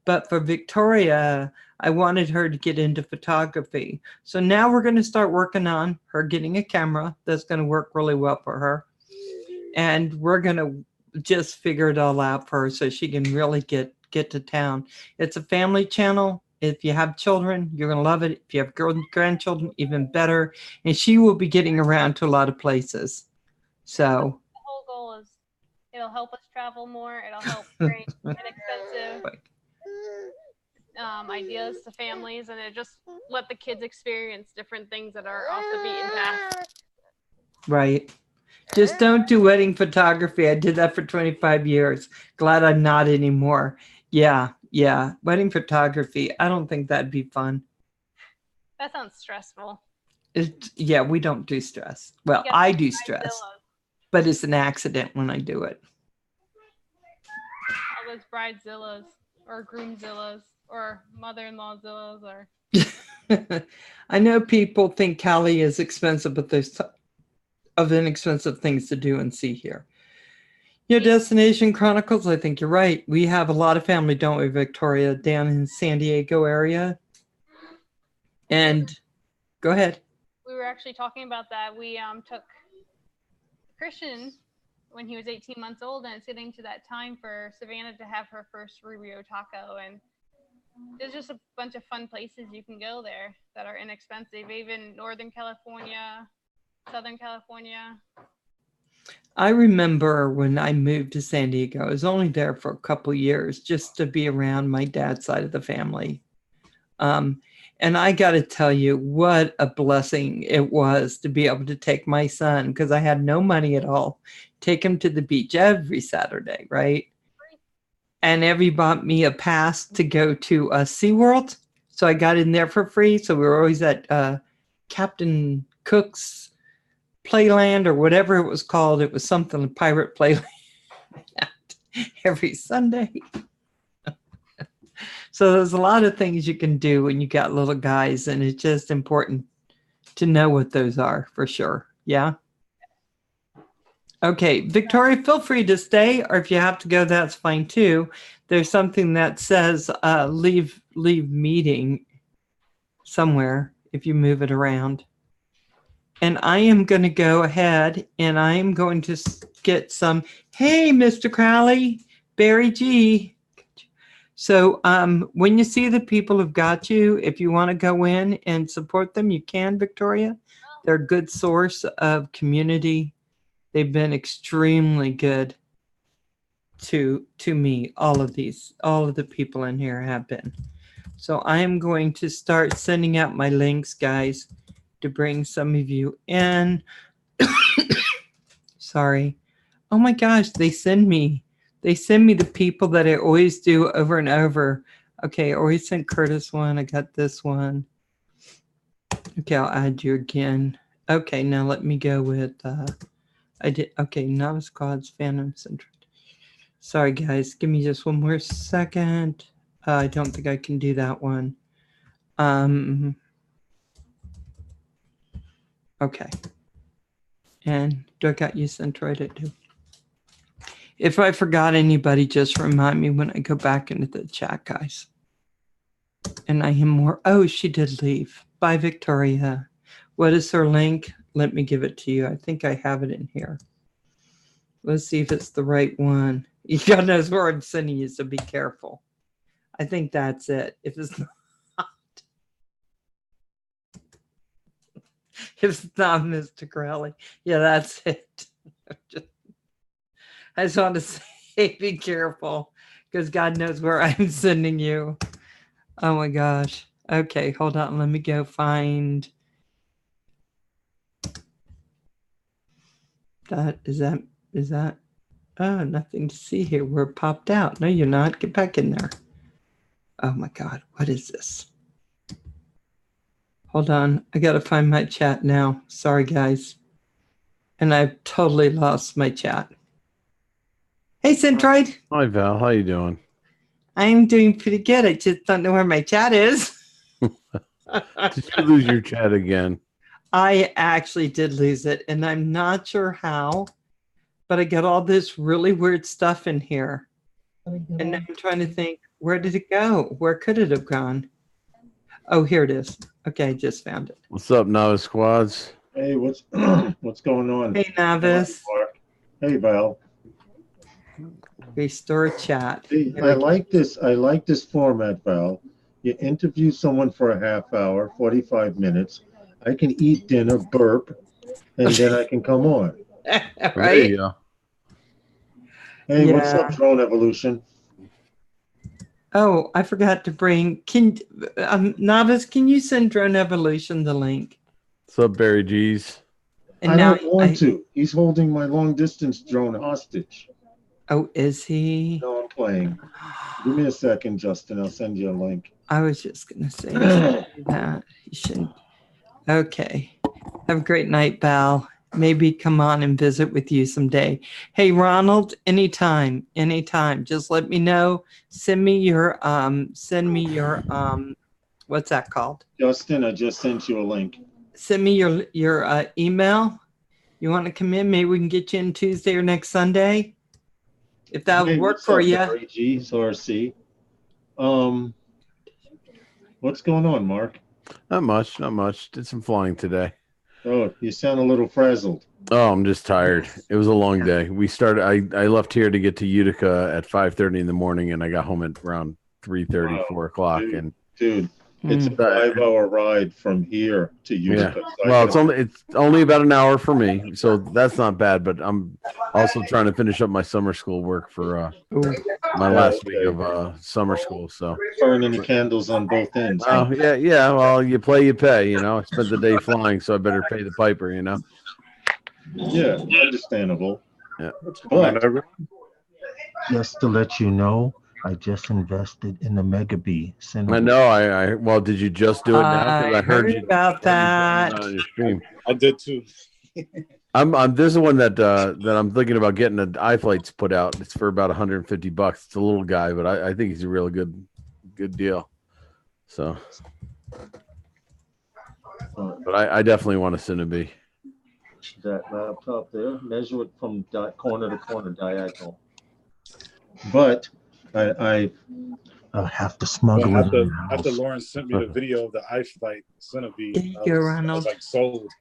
But for Victoria, I wanted her to get into photography. So now we're going to start working on her getting a camera that's going to work really well for her. And we're going to just figure it all out for her so she can really get to town. It's a family channel. If you have children, you're going to love it. If you have grandchildren, even better. And she will be getting around to a lot of places. So The whole goal is it'll help us travel more. It'll help bring inexpensive ideas to families, and it just let the kids experience different things that are off the beaten path. Right. Just don't do wedding photography. I did that for 25 years. Glad I'm not anymore. Yeah. Wedding photography. I don't think that'd be fun. That sounds stressful. Yeah, we don't do stress. Well, You got I the do stress, bridezillas, but it's an accident when I do it. all those bridezillas or groomzillas or mother-in-law zillas or I know people think Cali is expensive, but there's of inexpensive things to do and see here. Your Destination Chronicles, I think you're right. We have a lot of family, don't we, Victoria, down in San Diego area? And go ahead. we were actually talking about that. We took Christian when he was 18 months old, and it's getting to that time for Savannah to have her first Rubio taco, and there's just a bunch of fun places you can go there that are inexpensive, even Northern California, Southern California. I remember when I moved to San Diego, I was only there for a couple years just to be around my dad's side of the family. And I got to tell you, what a blessing it was to be able to take my son, because I had no money at all, take him to the beach every Saturday, right? And Evie bought me a pass to go to SeaWorld. So I got in there for free. So we were always at Captain Cook's Playland or whatever it was called. It was something pirate Playland every Sunday. So there's a lot of things you can do when you got little guys, and it's just important to know what those are for sure. Yeah. Okay, Victoria, feel free to stay, or if you have to go, that's fine too. There's something that says leave meeting somewhere if you move it around. And I am going to go ahead and I am going to get some. Hey, Mr. Crowley, Barry G. So when you see the people who've got you, if you want to go in and support them, you can, Victoria. They're a good source of community. They've been extremely good to me. All of the people in here have been. So I am going to start sending out my links, guys, to bring some of you in. Sorry. Oh my gosh, they send me the people that I always do over and over. Okay, I always sent Curtis one. I got this one. Okay, I'll add you again. Okay, now let me go with I did okay, Novice Squads, Phantom Central. Sorry guys, give me just one more second. I don't think I can do that one. Okay. And do I got you Centroid it too? If I forgot anybody, just remind me when I go back into the chat, guys. And I am more. Oh, she did leave. Bye, Victoria. What is her link? Let me give it to you. I think I have it in here. Let's see if it's the right one. God knows where I'm sending you, so be careful. I think that's it. If it's not, if it's not Mr. Crowley, yeah, that's it. I just want to say, be careful, because God knows where I'm sending you. Oh my gosh. Okay, hold on. Let me go find that. Is that? Oh, nothing to see here. We're popped out. No, you're not. Get back in there. Oh my God. What is this? Hold on. I got to find my chat now. Sorry, guys. And I've totally lost my chat. Hey, Centroid. Hi, Val. How you doing? I'm doing pretty good. I just don't know where my chat is. Did you lose your chat again? I actually did lose it, and I'm not sure how, but I got all this really weird stuff in here. And now I'm trying to think, where did it go? Where could it have gone? Oh, here it is. Okay, I just found it. What's up, Novice Squads? Hey, what's going on? Hey, Novice. Hey, Val. Restore chat. Hey, I like this format, Val. You interview someone for a half hour, 45 minutes. I can eat dinner, burp, and then I can come on. There Right? you go. Hey, what's Yeah. up, Drone Evolution? Oh, I forgot to bring. Novice, can you send Drone Evolution the link? What's up, Barry G's? And I now don't want to. He's holding my long distance drone hostage. Oh, is he? No, I'm playing. Give me a second, Justin. I'll send you a link. I was just gonna say that he shouldn't. Okay. Have a great night, Val. Maybe come on and visit with you someday. Hey, Ronald, anytime. Just let me know. Send me your what's that called? Justin, I just sent you a link. Send me your email. You want to come in? Maybe we can get you in Tuesday or next Sunday. If that would Hey, work what's for up, you. Barry G, RC. What's going on, Mark? Not much. Did some flying today. Oh, you sound a little frazzled. Oh, I'm just tired. It was a long day. I left here to get to Utica at 5:30 in the morning, and I got home at around 3:30, Wow, 4 o'clock. dude. And Dude, it's a 5-hour ride from here to Utica. yeah, So well, it's only about an hour for me, so that's not bad. But I'm also trying to finish up my summer school work for Ooh. my last week of summer school. So burning the candles on both ends. oh yeah. Well, you play, you pay. You know, I spent the day flying, so I better pay the piper. You know. Yeah, understandable. Yeah. But just to let you know, I just invested in the Mega Bee. I know. Well, did you just do it now? 'Cause I heard you about that. on your stream. I did too. There's the one that I'm thinking about getting the iFlights put out. It's for about $150. It's a little guy, but I think he's a real good deal. So, but I definitely want a Cinebi. That laptop there, measure it from corner to corner diagonal. But I have to smuggle it in. After Lauren sent me the video of the iFlight Cinebi, There you go, I Ronald. was like sold.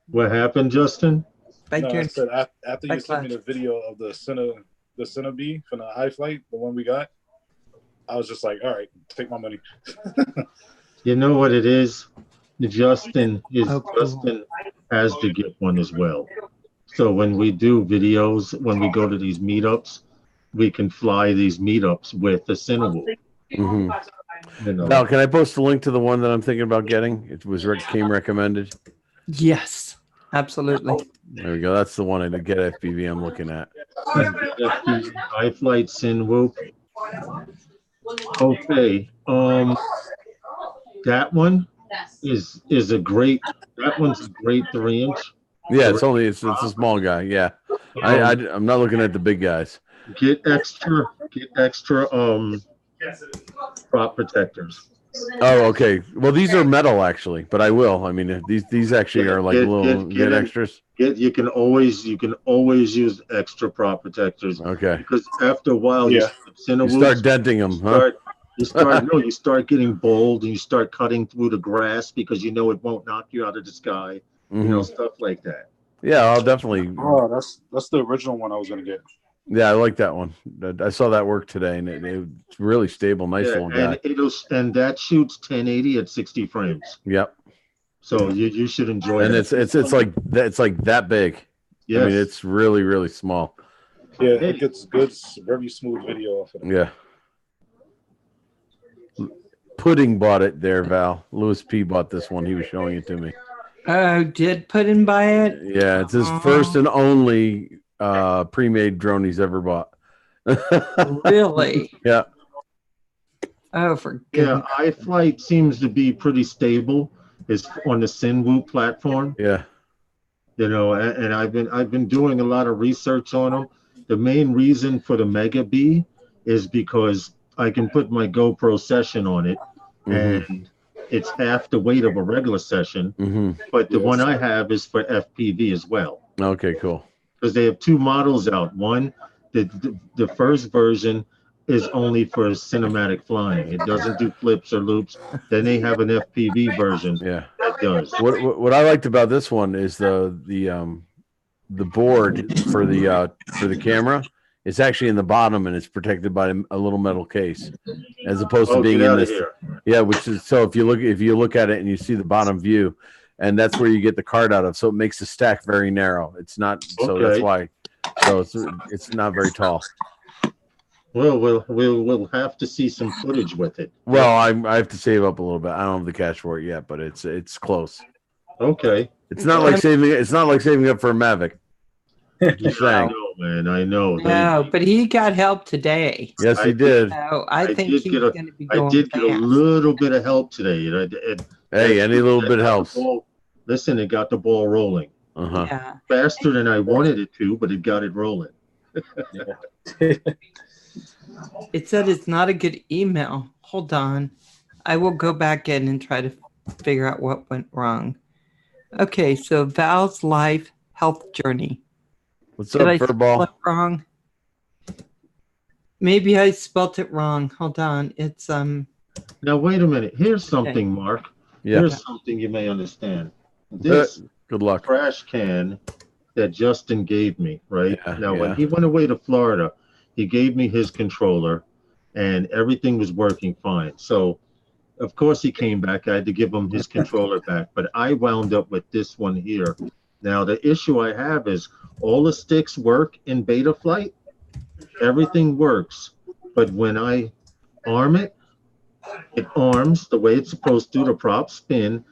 What happened, Justin? Bye, No, I Karen. said after you Bye, sent me the video of the Cinebi from the iFlight, the one we got, I was just like, all right, take my money. You know what it is? Justin Oh, cool. Justin has to get one as well. So when we do videos, when we go to these meetups, we can fly these meetups with the Cinewoop. Mm-hmm. You know. Now, can I post a link to the one that I'm thinking about getting? It came recommended. Yes, absolutely. There we go. That's the one I did get FPV. I'm looking at. iFlight Cinewoop. Okay. That one is a great. That one's a great 3-inch. Yeah, it's a small guy. Yeah, I'm not looking at the big guys. Get extra prop protectors. Oh, okay. Well, these are metal actually, but I will. I mean, these actually are like get extras. You can always use extra prop protectors Okay. because after a while you start denting them, huh? You start getting bold and you start cutting through the grass because you know it won't knock you out of the sky. Mm-hmm. You know, stuff like that. Yeah, I'll definitely. Oh, that's the original one I was gonna get. Yeah, I like that one. I saw that work today, and it's really stable, nice little guy. And that shoots 1080 at 60 frames. Yep. So you should enjoy it. And that. it's like that big. Yes. I mean, it's really, really small. Yeah, it gets good, very smooth video off of it. Yeah. Pudding bought it there, Val. Louis P. bought this one. He was showing it to me. Oh, did Puddin buy it? Yeah, it's his first and only pre-made drone he's ever bought. Really? Yeah. Oh, for yeah, goodness. iFlight seems to be pretty stable. Is on the Cinewoop platform. Yeah. You know, and I've been doing a lot of research on them. The main reason for the Mega Bee is because I can put my GoPro Session on it, and it's half the weight of a regular Session. Mm-hmm. But the one I have is for FPV as well. Okay, cool. Because they have two models out. One, the first version is only for cinematic flying. It doesn't do flips or loops. Then they have an FPV version Yeah. that does. What I liked about this one is the board for the camera. It's actually in the bottom and it's protected by a little metal case, as opposed to being in this. Yeah, which is so if you look at it and you see the bottom view, and that's where you get the card out of. So it makes the stack very narrow. It's not so that's why. So it's not very tall. Well, we'll have to see some footage with it. Well, I have to save up a little bit. I don't have the cash for it yet, but it's close. Okay. It's not like saving. It's not like saving up for a Mavic. Just I saying. know, man. I know. No, but he got help today. Yes, he I did. So I I think did he's get a- going to be I going did get a fast. little bit of help today. Hey, any little bit helps. Listen, it got the ball rolling Uh-huh. Yeah. faster than I wanted it to, but it got it rolling. It said it's not a good email. Hold on. I will go back in and try to figure out what went wrong. Okay, so Val's life health journey. What's Did up, I spell Furball? it wrong? Maybe I spelt it wrong. Hold on. It's Now, wait a minute. Here's something, Mark. Yeah. Here's something you may understand. This Good luck. trash can that Justin gave me, right? Yeah, Now, when yeah. he went away to Florida, he gave me his controller and everything was working fine. So, of course, he came back. I had to give him his controller back, but I wound up with this one here. Now, the issue I have is all the sticks work in beta flight. Everything works. But when I arm it, it arms the way it's supposed to, the prop spin.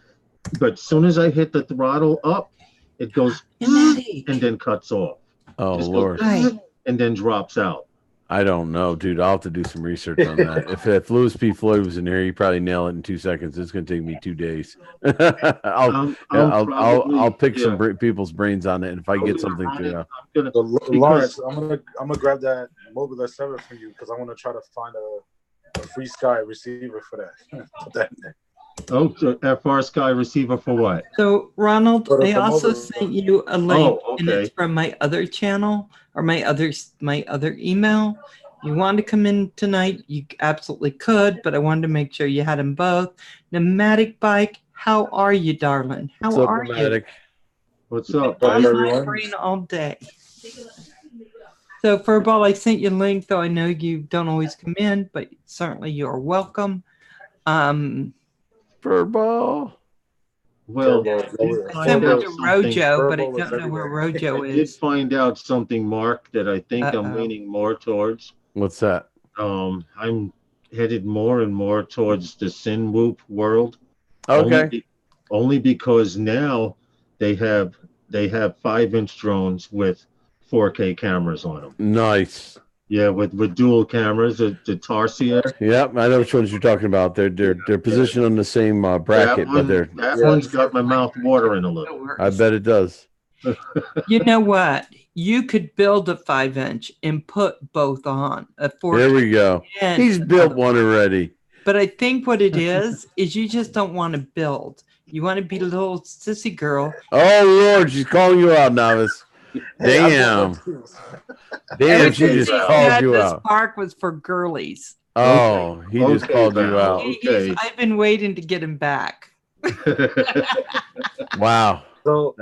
But as soon as I hit the throttle up, it goes and then cuts off. Oh Just Lord, goes and then drops out. I don't know, dude. I'll have to do some research on that. If Louis P. Floyd was in here, he'd probably nail it in 2 seconds. It's gonna take me 2 days. I'll I'll pick some people's brains on it, and if I get something to So, Lawrence, I'm gonna grab that Mobile S7 for you because I want to try to find a free Sky receiver for that. Put that in there. Oh, so FR Sky receiver for what? so Ronald, But I if I'm also over- sent you a link and okay. it's from my other channel or my other email. You want to come in tonight, you absolutely could, but I wanted to make sure you had them both. Pneumatic bike, how are you, darling? How what's up, are you? Pneumatic? What's up? Bye, On my everyone. brain all day. So Furball, I sent you a link, though I know you don't always come in, but certainly you're welcome. Furball. Well, Turbo, I sent one to something. Rojo, but I Turbo is don't know where everywhere. Rojo I did is. find out something, Mark, that I think I'm Uh-oh. leaning more towards. What's that? I'm headed more and more towards the Sinwhoop world. Okay. Only because now they have 5-inch drones with 4K cameras on them. Nice. Yeah, with dual cameras, the Tarsia. Yep, I know which ones you're talking about. They're positioned on the same bracket, but they're. That one's got my mouth watering a little. I bet it does. You know what? You could build a 5-inch and put both on a 4. There we go. and He's built another one already. But I think what it is you just don't want to build. You want to be a little sissy girl. Oh Lord, she's calling you out, novice. Damn. Damn, she Everything just she called said you this out. park was for girlies. Oh, he just Okay, called you Val. out. Okay. I've been waiting to get him back. Wow. So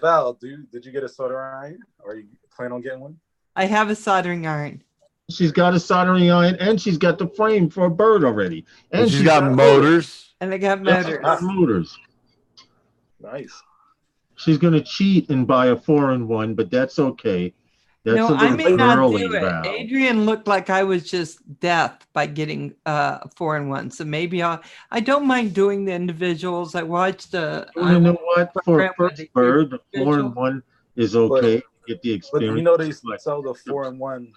Val, did you get a soldering iron, or you plan on getting one? I have a soldering iron. She's got a soldering iron and she's got the frame for a bird already. And she's got motors. And I got She's motors. got motors. Nice. She's gonna cheat and buy a 4-in-1, but that's okay. That's No, a I little may not early, do it. Val. Adrian looked like I was just death by getting 4-in-1. So maybe I don't mind doing the individuals. I watched You know what? For program a where first they do bird, the individual. 4-in-1 is okay. Get the But experience. you know they sell the 4-in-1.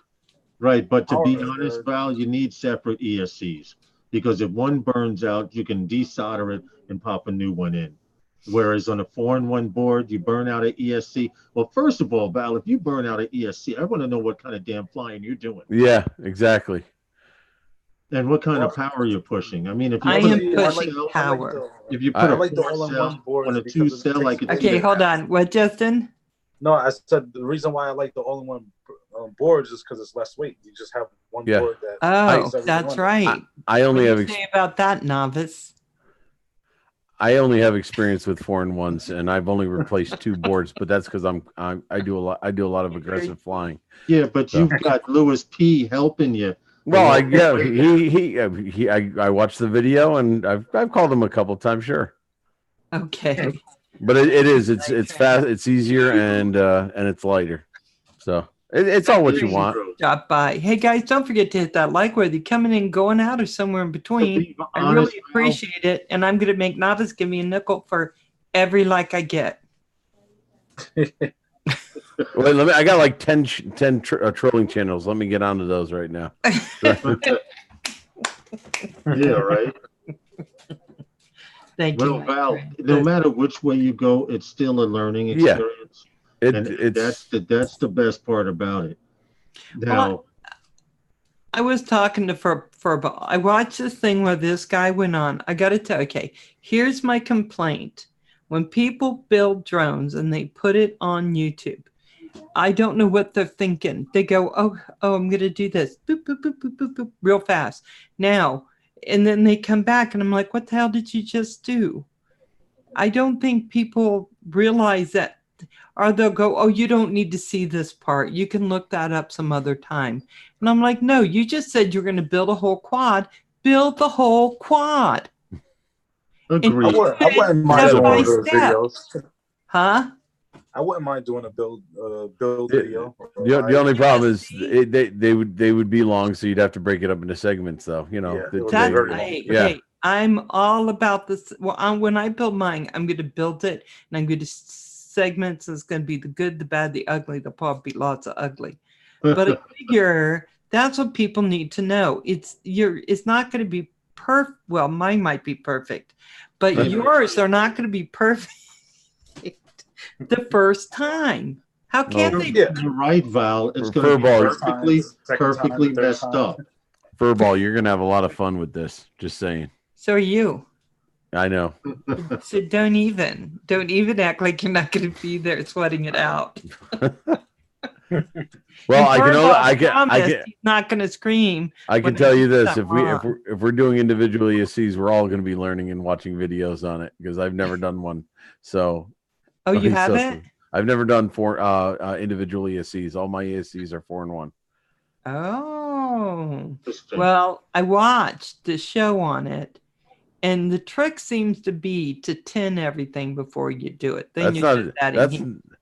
Right, but to be Power honest, bird. Val, you need separate ESCs because if one burns out, you can desolder it and pop a new one in. Whereas on a 4-in-1 board, you burn out an ESC. Well, first of all, Val, if you burn out an ESC, I want to know what kind of damn flying you're doing Yeah, exactly. and what kind of power you're pushing. I mean, if you I put am a pushing cell- power. if you I put a like the 4 all-in-one cell boards on a because 2 it cell, I takes- could Okay, see hold that. on. What, Justin? No, I said the reason why I like the all-in-one boards is because it's less weight. You just have one Yeah. board that. Oh, everything that's on it. right. I only What have do you say about that, novice? I only have experience with 4-in-1s, and I've only replaced 2 boards, but that's because I do a lot of aggressive flying. Yeah, but you've got Louis P helping you. Well, I watched the video, and I've called him a couple times, sure. Okay. But it's fast, it's easier, and it's lighter. So It's all what you want. Stop by. Hey guys, don't forget to hit that like, whether you're coming in, going out, or somewhere in between. I really appreciate it, and I'm gonna make Navas give me a nickel for every like I get. Wait, I got like 10 trolling channels. Let me get onto those right now. Yeah, right. Thank you. Well, Val, no matter which way you go, it's still a learning experience. That's the best part about it. Now, well, I was talking to Furbo. I watched this thing where this guy went on. I got to tell you, okay, here's my complaint. When people build drones and they put it on YouTube, I don't know what they're thinking. They go, oh, I'm going to do this, boop, boop, boop, boop, boop, boop, real fast. Now, and then they come back and I'm like, what the hell did you just do? I don't think people realize that, or they'll go, oh, you don't need to see this part. You can look that up some other time. And I'm like, no, you just said you're going to build a whole quad. Build the whole quad. agreed. I wouldn't mind doing one of those step. videos. Huh? I wouldn't mind doing a build video. The only problem is they would be long, so you'd have to break it up into segments, though. You know, Hey, I'm all about this. Well, when I build mine, I'm going to build it, and I'm going to segments. It's going to be the good, the bad, the ugly. There'll probably be lots of ugly, but I figure that's what people need to know. It's not going to be perfect. Well, mine might be perfect, but yours are not going to be perfect the first time. How can they? You're right, Val. It's going to be perfectly messed up. Furball, you're going to have a lot of fun with this. Just saying. So are you. I know. So don't even act like you're not going to be there sweating it out. Well, I can he's not going to scream. I can tell you this: if we're doing individual ESCs, we're all going to be learning and watching videos on it because I've never done one. So, you haven't? I've never done individual ESCs. All my ESCs are 4-in-1. Oh, well, I watched the show on it, and the trick seems to be to tin everything before you do it. Then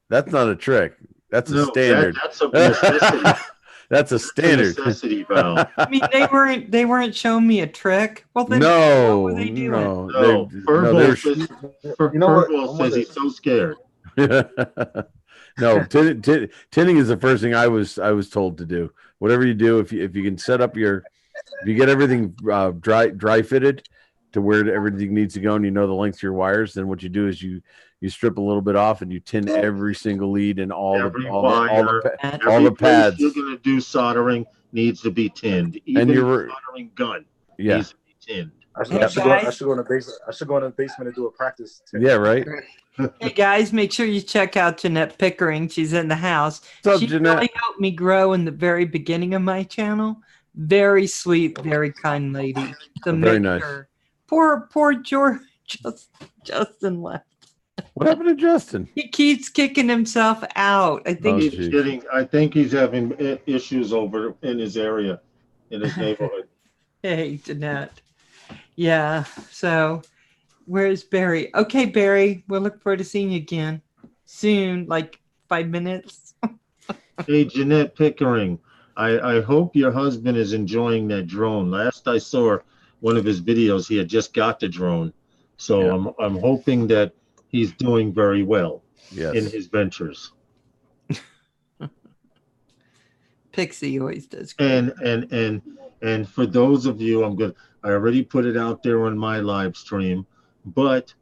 that's not a trick. That's a standard. That's a necessity. That's a standard. Necessity, Val. I mean, they weren't showing me a trick. Well, then no, what were they doing? No. Furball says he's so scared. No, tinning is the first thing I was told to do. Whatever you do, if you can set up if you get everything dry fitted to where everything needs to go, and you know the length of your wires, then what you do is you strip a little bit off and you tin every single lead and all the pads. You're gonna do soldering needs to be tinned. Even and your soldering gun needs to be tinned. I should go in the basement and do a practice. Yeah, right. Hey guys, make sure you check out Jeanette Pickering. She's in the house. What's up, she Jeanette? really helped me grow in the very beginning of my channel. Very sweet, very kind lady. Very nice. Poor George. Justin left. What happened to Justin? He keeps kicking himself out. I think I think he's having issues over in his area, in his neighborhood. Hey, Jeanette. Yeah. So, where's Barry? Okay, Barry. We'll look forward to seeing you again soon, like 5 minutes. Hey, Jeanette Pickering. I hope your husband is enjoying that drone. Last I saw one of his videos, he had just got the drone. So yeah. I'm hoping that he's doing very well in his ventures. Pixie always does great. And for those of you, I already put it out there on my live stream, but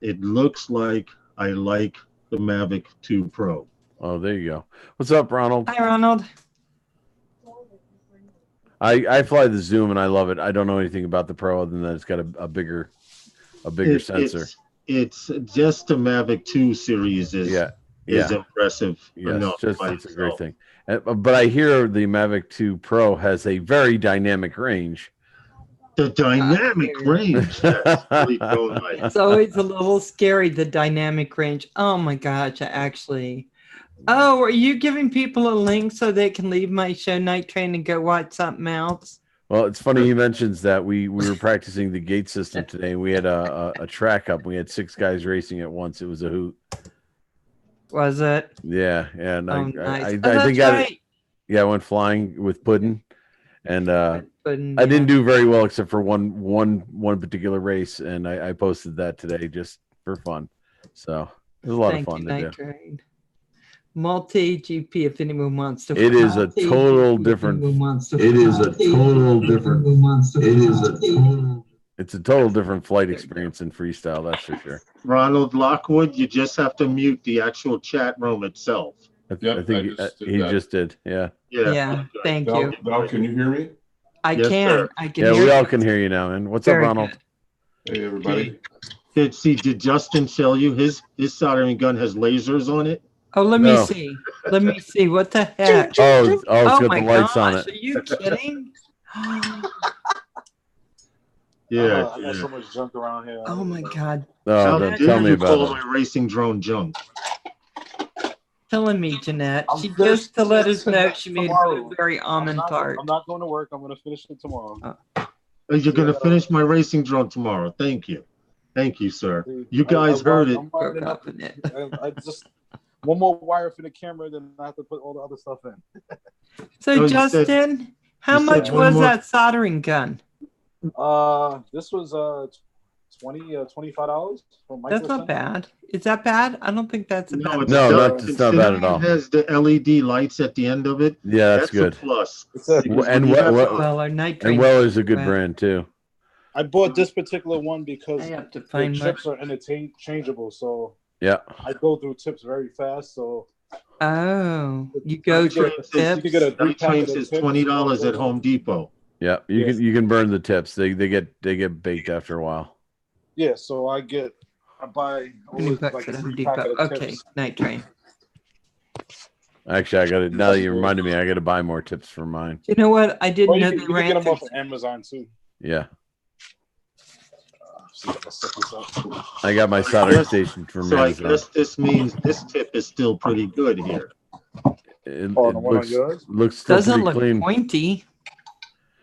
it looks like I like the Mavic 2 Pro. Oh, there you go. What's up, Ronald? Hi, Ronald. I fly the Zoom and I love it. I don't know anything about the Pro other than that it's got a bigger sensor. It's just the Mavic 2 series is impressive. Yes, it's a great thing. But I hear the Mavic 2 Pro has a very dynamic range. The dynamic range. Really nice. It's always a little scary, the dynamic range. Oh my gosh, actually. Oh, are you giving people a link so they can leave my show Night Train and go watch something else? Well, it's funny he mentions that. We were practicing the gate system today. We had a track up. We had 6 guys racing at once. It was a hoot. Was it? Yeah, yeah. And Oh, I nice. Oh, think that's right. I went flying with Puddin, and Puddin', I didn't yeah. do very well except for one particular race, and I posted that today just for fun. So it was a lot Thank of fun you, to do. Night Train. Multi GP, if anyone wants to. It is a total different. It's a total different flight experience in freestyle. That's for sure. Ronald Lockwood, you just have to mute the actual chat room itself. I think he just did. Yeah. Yeah, thank you. Val, can you hear me? I Yes, can. sir. I can Yeah, hear we all you. can hear you now. And what's Very up, Ronald? good. Hey, everybody. Did Justin tell you his soldering gun has lasers on it? Oh, let me No. see. Let me see. What the heck? Oh, it's got my the lights on gosh, it. Are you kidding? Yeah. I got so much junk around here. Oh my God. Oh, How don't dare tell me you call about it. my racing drone junk? Killing me, Jeanette. I'm She finishing just to let us it know she made a tomorrow. blueberry almond tart. I'm not going to work. I'm going to finish it tomorrow. You're going to finish my racing drone tomorrow. Thank you. Thank you, sir. You guys heard it. I'm winding Broke up. up in it. I just one more wire for the camera, then I have to put all the other stuff in. So, you said- Justin, how you said much one was more- that soldering gun? This was $25 from Micro That's not Center. bad. Is that bad? I don't think that's a bad. it's No, not- it's not bad at all. It has the LED lights at the end of it. Yeah, that's a good. plus. It's Because And when you what- have what- to- Well, our night And train. Weller's a good Well, brand too. I bought this particular one because I have to the find my. chips are interchangeable, so Yeah. I go through tips very fast. So Oh, you go you through get a- you tips. can get a Night 3-pack Train of the says tips. $20 at Home Depot. Yeah. Yes. You can burn the tips. They get baked after a while. Yeah, so I buy always Back like to a the Home 3-pack Depot. of the Okay, tips. night train. Actually, I got it. Now that you reminded me, I got to buy more tips for mine. You know what? I didn't Or know you they can ran get them through. off of Amazon too. Yeah. See if I can set this up. I got my soldering station from So I Amazon. guess this means this tip is still pretty good here. It, Oh, it the one on looks, yours? looks still Doesn't pretty look clean. pointy.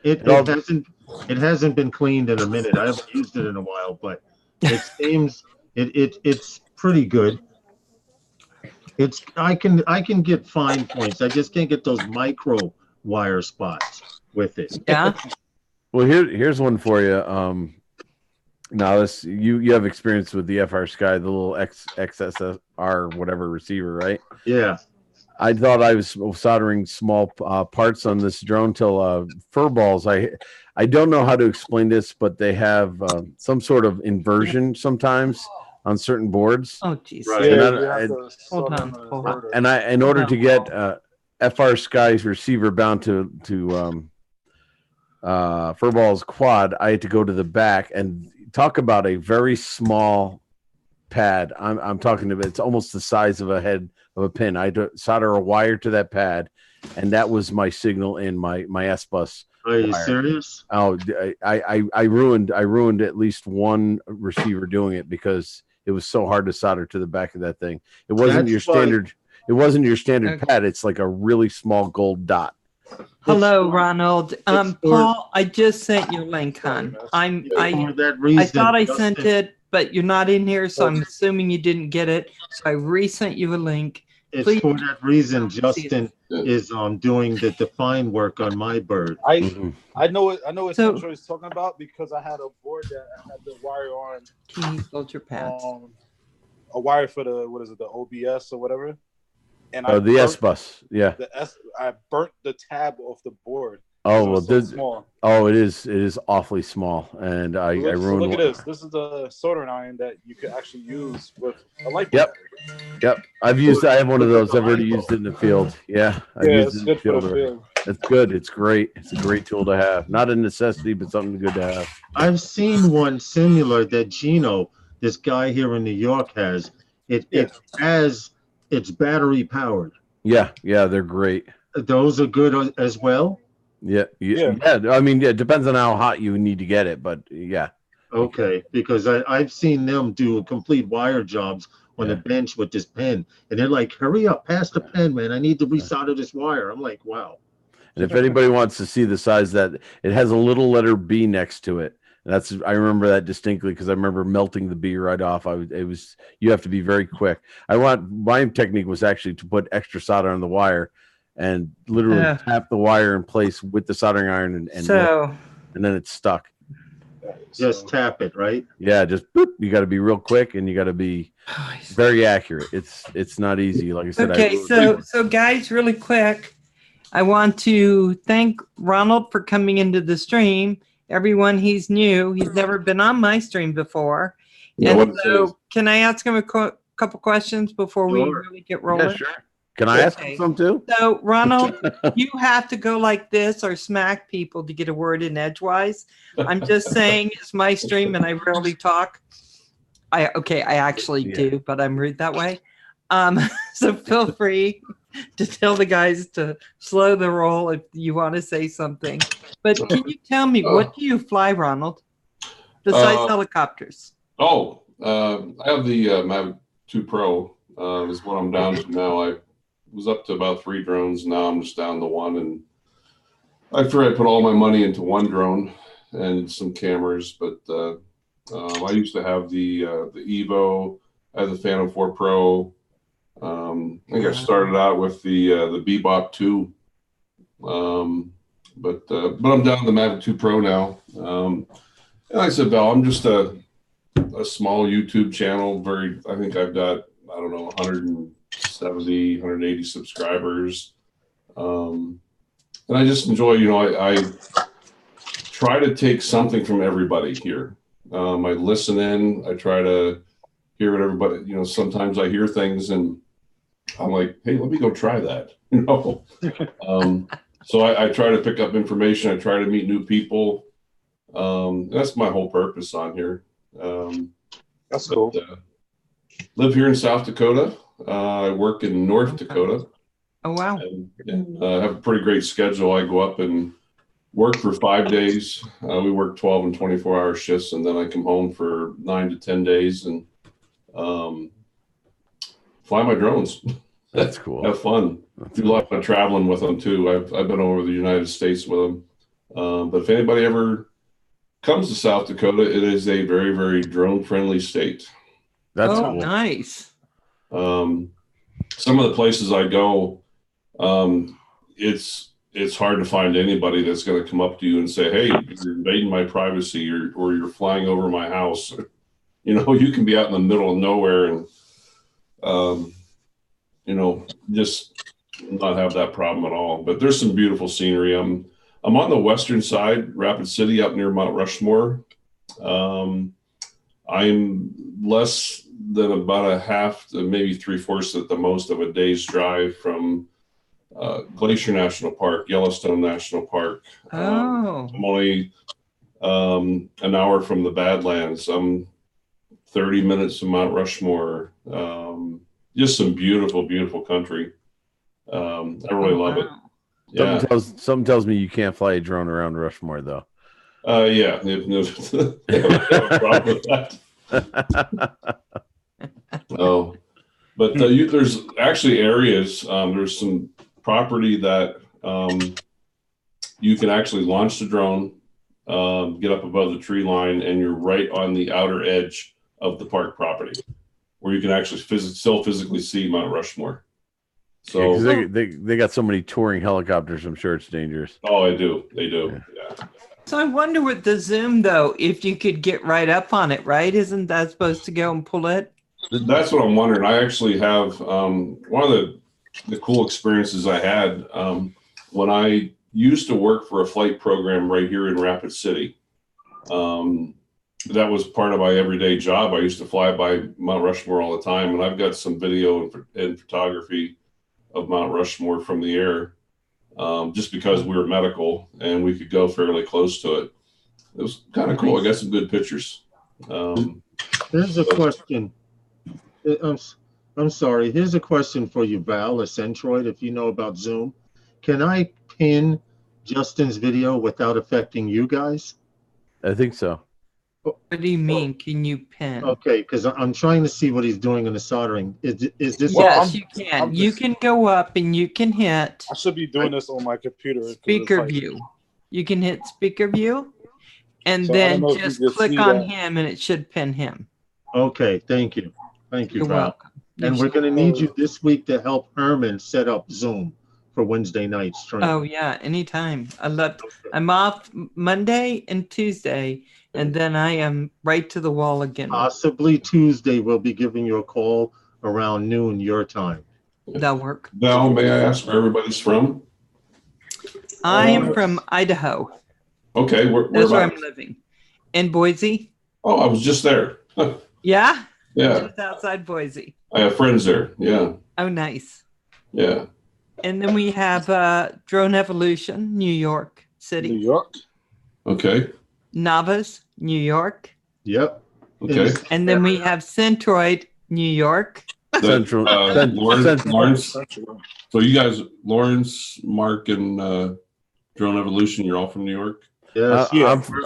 It Well- hasn't been cleaned in a minute. I haven't used it in a while, but it seems it's pretty good. I can get fine points. I just can't get those micro wire spots with it. Yeah. Well, here's one for you. Now this you have experience with the FR Sky, the little XSR whatever receiver, right? Yeah. I thought I was soldering small parts on this drone till fur balls. I don't know how to explain this, but they have some sort of inversion sometimes on certain boards. Oh, jeez. Right. Yeah, And you have to hold sort on, the hold on. inverter. And in order to get FR Sky's receiver bound to Furball's quad, I had to go to the back and talk about a very small pad. I'm talking about it's almost the size of a head of a pin. I had to solder a wire to that pad, and that was my signal in my S bus. Are you Wire. serious? Oh, I ruined at least one receiver doing it because it was so hard to solder to the back of that thing. It wasn't That's your why- standard. It wasn't your standard Okay. pad. It's like a really small gold dot. Hello, for- Ronald. for- Paul, I just sent your link, hon. For I that reason, thought I Justin- sent it, but you're not in here, so I'm assuming you didn't get it. So I resent you a link. It's please- for that reason See it. Justin is doing the define work on my bird. I know what So- Central is talking about because I had a board that I had the wire on, Can you hold your pads? a wire for the OBS or whatever, and Oh, the burnt S bus. Yeah. I burnt the tab off the board. Oh It well, was so this. small. Oh, it is awfully small, and I So ruined. look at one. this. This is the soldering iron that you could actually use with a light bulb. Yep. Yep, I have one of those. I've already used it in the field. Yeah, I've Yeah, used it's it in good for the already. field. It's good. It's great. It's a great tool to have. Not a necessity, but something good to have. I've seen one similar that Gino, this guy here in New York, has. It's battery powered. Yeah, they're great. Those are good as well. Yeah. I mean, it depends on how hot you need to get it, but yeah. Okay, because I've seen them do complete wire jobs on the bench with this pen, and they're like, "Hurry up, pass the pen, man! I need to resolder this wire." I'm like, "Wow." And if anybody wants to see the size that it has a little letter B next to it, I remember that distinctly because I remember melting the bee right off. You have to be very quick. My technique was actually to put extra solder on the wire and literally tap the wire in place with the soldering iron and then it's stuck. Just tap it, right? Yeah, just boop. You got to be real quick and you got to be very accurate. It's not easy. Like I said. Okay, so guys, really quick, I want to thank Ronald for coming into the stream. Everyone, he's new. He's never been on my stream before. And so can I ask him a couple questions before we really get rolling? Yeah, sure. Can I ask him some too? So, Ronald, you have to go like this or smack people to get a word in edgewise. I'm just saying it's my stream and I rarely talk. I actually do, but I'm rude that way. So feel free to tell the guys to slow the roll if you want to say something. But can you tell me, what do you fly, Ronald, besides helicopters? I have the Mavic 2 Pro is what I'm down to now. I was up to about 3 drones. Now I'm just down to 1. And after I put all my money into 1 drone and some cameras, but I used to have the Evo, I had the Phantom 4 Pro. I think I started out with the Bebop 2, but I'm down to the Mavic 2 Pro now. And like I said, Val, I'm just a small YouTube channel. I think I've got, I don't know, 170, 180 subscribers. And I just enjoy, I try to take something from everybody here. I listen in, I try to hear what everybody, sometimes I hear things and I'm like, hey, let me go try that, So I try to pick up information. I try to meet new people. That's my whole purpose on here. That's cool. Live here in South Dakota. I work in North Dakota. Oh, wow. And have a pretty great schedule. I go up and work for 5 days. We work 12 and 24-hour shifts, and then I come home for 9 to 10 days and fly my drones. That's cool. Have fun. Do a lot of traveling with them too. I've been over the United States with them. But if anybody ever comes to South Dakota, it is a very, very drone friendly state. That's cool. Nice. Some of the places I go, it's hard to find anybody that's going to come up to you and say, hey, you're invading my privacy or you're flying over my house. You can be out in the middle of nowhere and just not have that problem at all. But there's some beautiful scenery. I'm on the western side, Rapid City, up near Mount Rushmore. I'm less than about a half to maybe 3/4 at the most of a day's drive from Glacier National Park, Yellowstone National Park. I'm only an hour from the Badlands. I'm 30 minutes from Mount Rushmore. Just some beautiful, beautiful country. I really love it. Yeah. Something tells me you can't fly a drone around Rushmore, though. Yeah. No problem with that. But there's actually areas, there's some property that you can actually launch the drone, get up above the tree line, and you're right on the outer edge of the park property where you can actually still physically see Mount Rushmore. So yeah, they got so many touring helicopters, I'm sure it's dangerous. Oh, they do. Yeah. So I wonder with the zoom though, if you could get right up on it, right? Isn't that supposed to go and pull it? That's what I'm wondering. I actually have one of the cool experiences I had when I used to work for a flight program right here in Rapid City. That was part of my everyday job. I used to fly by Mount Rushmore all the time, and I've got some video and photography of Mount Rushmore from the air, just because we were medical and we could go fairly close to it. It was kind of cool. I got some good pictures. Here's a question. I'm sorry. Here's a question for you, Val, or Centroid, if you know about Zoom. Can I pin Justin's video without affecting you guys? I think so. What do you mean? Can you pin? Okay, because I'm trying to see what he's doing in the soldering. Is this? Yes, you can. You can go up and you can hit. I should be doing this on my computer. Speaker view. You can hit speaker view, And So I don't then know if you just can click see on that. him and it should pin him. Okay, thank you. Thank you, You're Val. welcome. You And we're should- gonna need you this week to help Herman set up Zoom for Wednesday night stream. Oh yeah, anytime. I'm off Monday and Tuesday, and then I am right to the wall again. Possibly Tuesday, we'll be giving you a call around noon your time. That'll work. Val, may I ask where everybody's from? I am from Idaho. Okay, That's where I'm whereabouts? living. In Boise. Oh, I was just there. Yeah? Yeah, Just outside Boise. I have friends there. Yeah, Oh, nice. yeah. And then we have Drone Evolution, New York New City. York. Okay, Navas, New York. Yep. okay. And then we have Centroid, New York. Central- Lawrence, Central- Lawrence. Central. So you guys, Lawrence, Mark, and Drone Evolution, you're all from New York? Yes.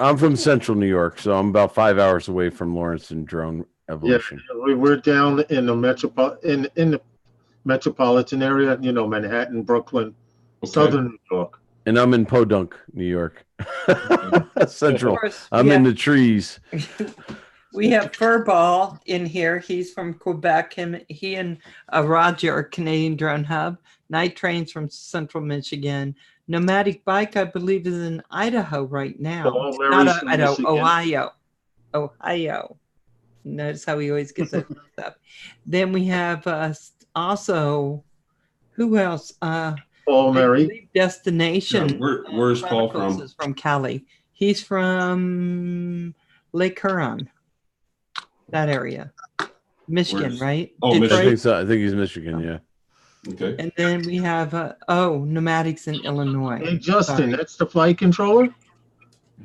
I'm from Central New York, so I'm about 5 hours away from Lawrence and Drone Evolution. We're down in the in the metropolitan area, you know, Manhattan, Brooklyn, Okay. Southern New York. And I'm in Podunk, New York. Central. Of course, I'm in the trees. we have Furball in here. He's from Quebec. He and Roger are Canadian Drone Hub. Night Train's from Central Michigan. Nomadic Bike, I believe, is in Idaho right now. Paul Not Mary's from Idaho, Michigan. Ohio. Notice how he always gets that mixed up. Then we have also, who else? Paul I Mary. believe Destination. Yeah, where's Paul Chronicles from? is from Cali. He's from Lake Huron, that area, Michigan, Where's- right? Oh, I Michigan. think so. I think he's Michigan. Yeah. Okay. And then we have Nomadics in Illinois. Hey, Justin, Sorry. that's the flight controller?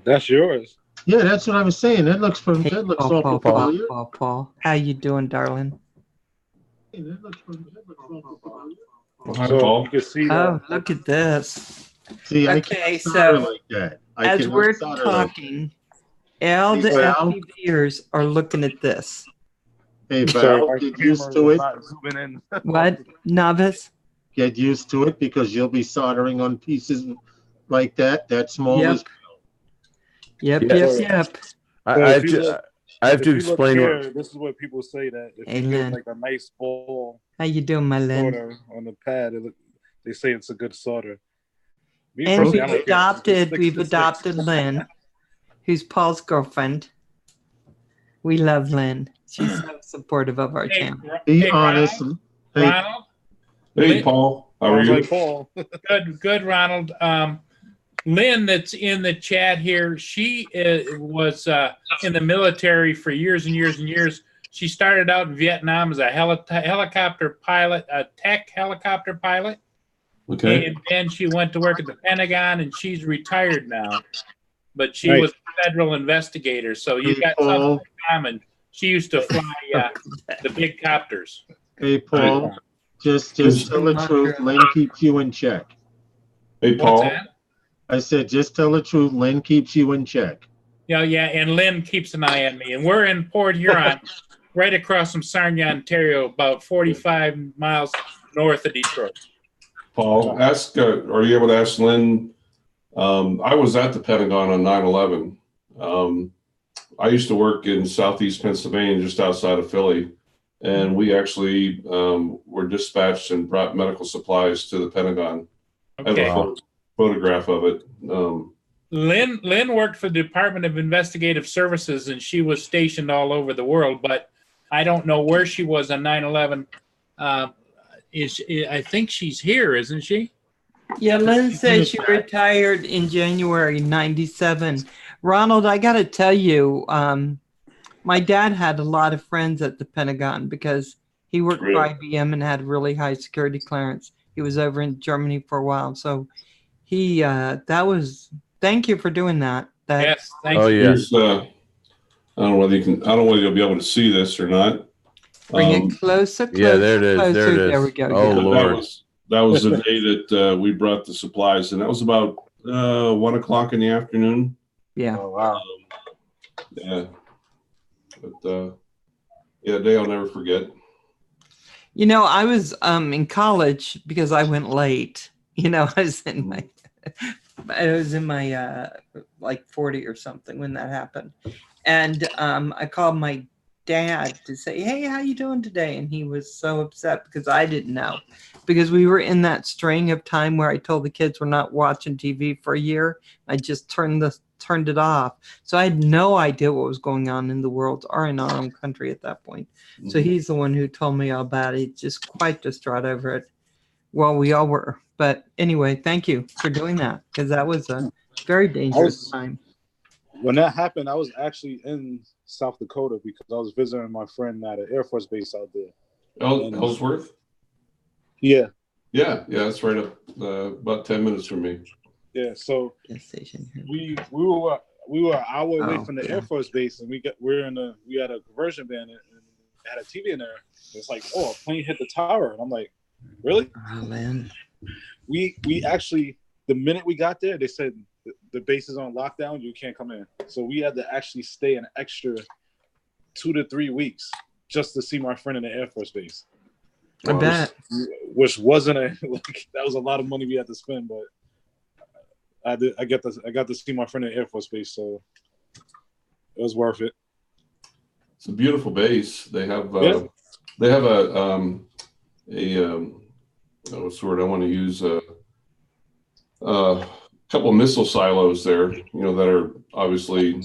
That's yours. Yeah, that's what I was saying. That looks Hey, that looks Paul, awful Paul, familiar. Paul, how you doing, darling? Hey, that looks awful familiar. Well, hi, So Paul. you can see Oh, that. look at this. See, I Okay, can't solder so like that. I As cannot we're solder like that. talking, all the Well- FPVers are looking at this. Hey, Sorry, Val, my get camera used to is it. not zooming in. What, novice? Get used to it because you'll be soldering on pieces like that small Yep. as Yep, Yeah. yep. I, Well, I if have you to. look- I have If to you look explain here, what. this is what people say that if Hey, you get Lynn. like a nice ball How you doing, my Lynn? sorter on the pad, they say it's a good sorter. Me And personally, I we've don't care. It's six we've to six. adopted Lynn, who's Paul's girlfriend. We love Lynn. She's so supportive of our channel. be honest. Hey, Ronald, Hey, Lynn- Paul. How are Sounds you? like Paul. good, Ronald. Lynn, that's in the chat here. She was in the military for years and years and years. She started out in Vietnam as a helicopter pilot, a tech helicopter pilot, Okay. and then she went to work at the Pentagon, and she's retired now. But she Right. was a federal investigator, so hey, you've got something Paul. in common. She used to fly the big copters. Hey, Paul. Just tell the truth. Lynn keeps you in check. Hey, What's Paul. that? I said, just tell the truth. Lynn keeps you in check. Yeah, and Lynn keeps an eye on me. And we're in Port Huron, right across from Sarnia, Ontario, about 45 miles north of Detroit. Paul, ask. Are you able to ask Lynn? I was at the Pentagon on 9/11. I used to work in Southeast Pennsylvania, just outside of Philly, and we actually were dispatched and brought medical supplies to the Pentagon. I have Okay. a photograph of it. Lynn worked for the Department of Investigative Services, and she was stationed all over the world, but I don't know where she was on 9/11. I think she's here, isn't she? Yeah, Lynn says she retired in January '97. Ronald, I got to tell you, my dad had a lot of friends at the Pentagon because he worked for Really? IBM and had really high security clearance. He was over in Germany for a while, so thank you for doing that. Yes, thank Oh you. yeah. Here's, I don't know whether you can. I don't know whether you'll be able to see this or not. Bring it closer. Yeah, there it is. closer. There it is. There we go. Oh, yeah. Lord. That was the day that we brought the supplies, and that was about 1 o'clock in the afternoon. Yeah. Oh wow. Yeah, but yeah, day I'll never forget. You know, I was in college because I went late. You know, I was in my like 40 or something when that happened. And I called my dad to say, hey, how you doing today? And he was so upset because I didn't know, because we were in that string of time where I told the kids we're not watching TV for a year. I just turned it off. So I had no idea what was going on in the world or in our own country at that point. So he's the one who told me all about it. Just quite distraught over it. Well, we all were. But anyway, thank you for doing that, because that was a very dangerous time. When that happened, I was actually in South Dakota because I was visiting my friend at an Air Force base out there. Ellsworth? Yeah. Yeah, that's right up about 10 minutes from me. Yeah, so Gas station here. we were an hour away from the yeah. Air Force base, and we had a conversion van and had a TV in there. It's like, oh, a plane hit the tower, and I'm like, really? Oh man. We actually, the minute we got there, they said the base is on lockdown, you can't come in. So we had to actually stay an extra 2 to 3 weeks just to see my friend in the Air Force base. I bet. Which wasn't that was a lot of money we had to spend, but I got to see my friend in the Air Force base, so it was worth it. It's a beautiful base. They have a what's the word I want to use, a couple of missile silos there, that are obviously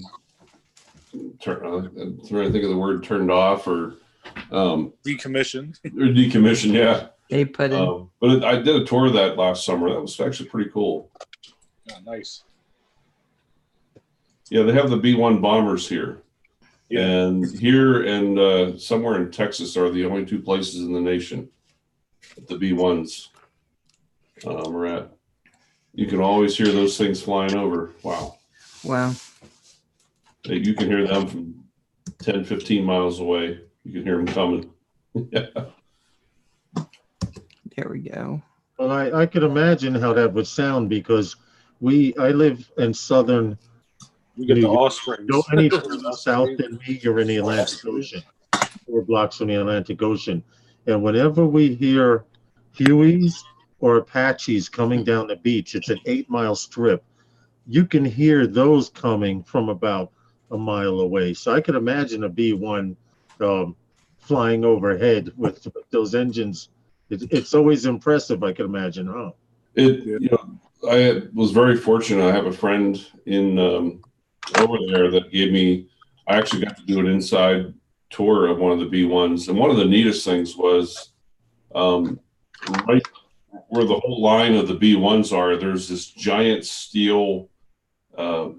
I'm trying to think of the word, turned off or Decommissioned. Or decommissioned, yeah. They put in. But I did a tour of that last summer. That was actually pretty cool. Yeah, nice. Yeah, they have the B-1 bombers here. Yeah. And here and somewhere in Texas are the only two places in the nation that the B-1s are at. You can always hear those things flying over. Wow. Wow. You can hear them from 10, 15 miles away. You can hear them coming. Yeah. There we go. Well, I could imagine how that would sound because I live in southern. We get the offspring. Go any further south than me, you're in the Atlantic Ocean, 4 blocks from the Atlantic Ocean. And whenever we hear Hueys or Apaches coming down the beach, it's an 8-mile strip. You can hear those coming from about a mile away. So I could imagine a B-1 flying overhead with those engines. It's always impressive, I can imagine, huh? I was very fortunate. I have a friend in over there that gave me, I actually got to do an inside tour of one of the B-1s. And one of the neatest things was right where the whole line of the B-1s are, there's this giant steel, I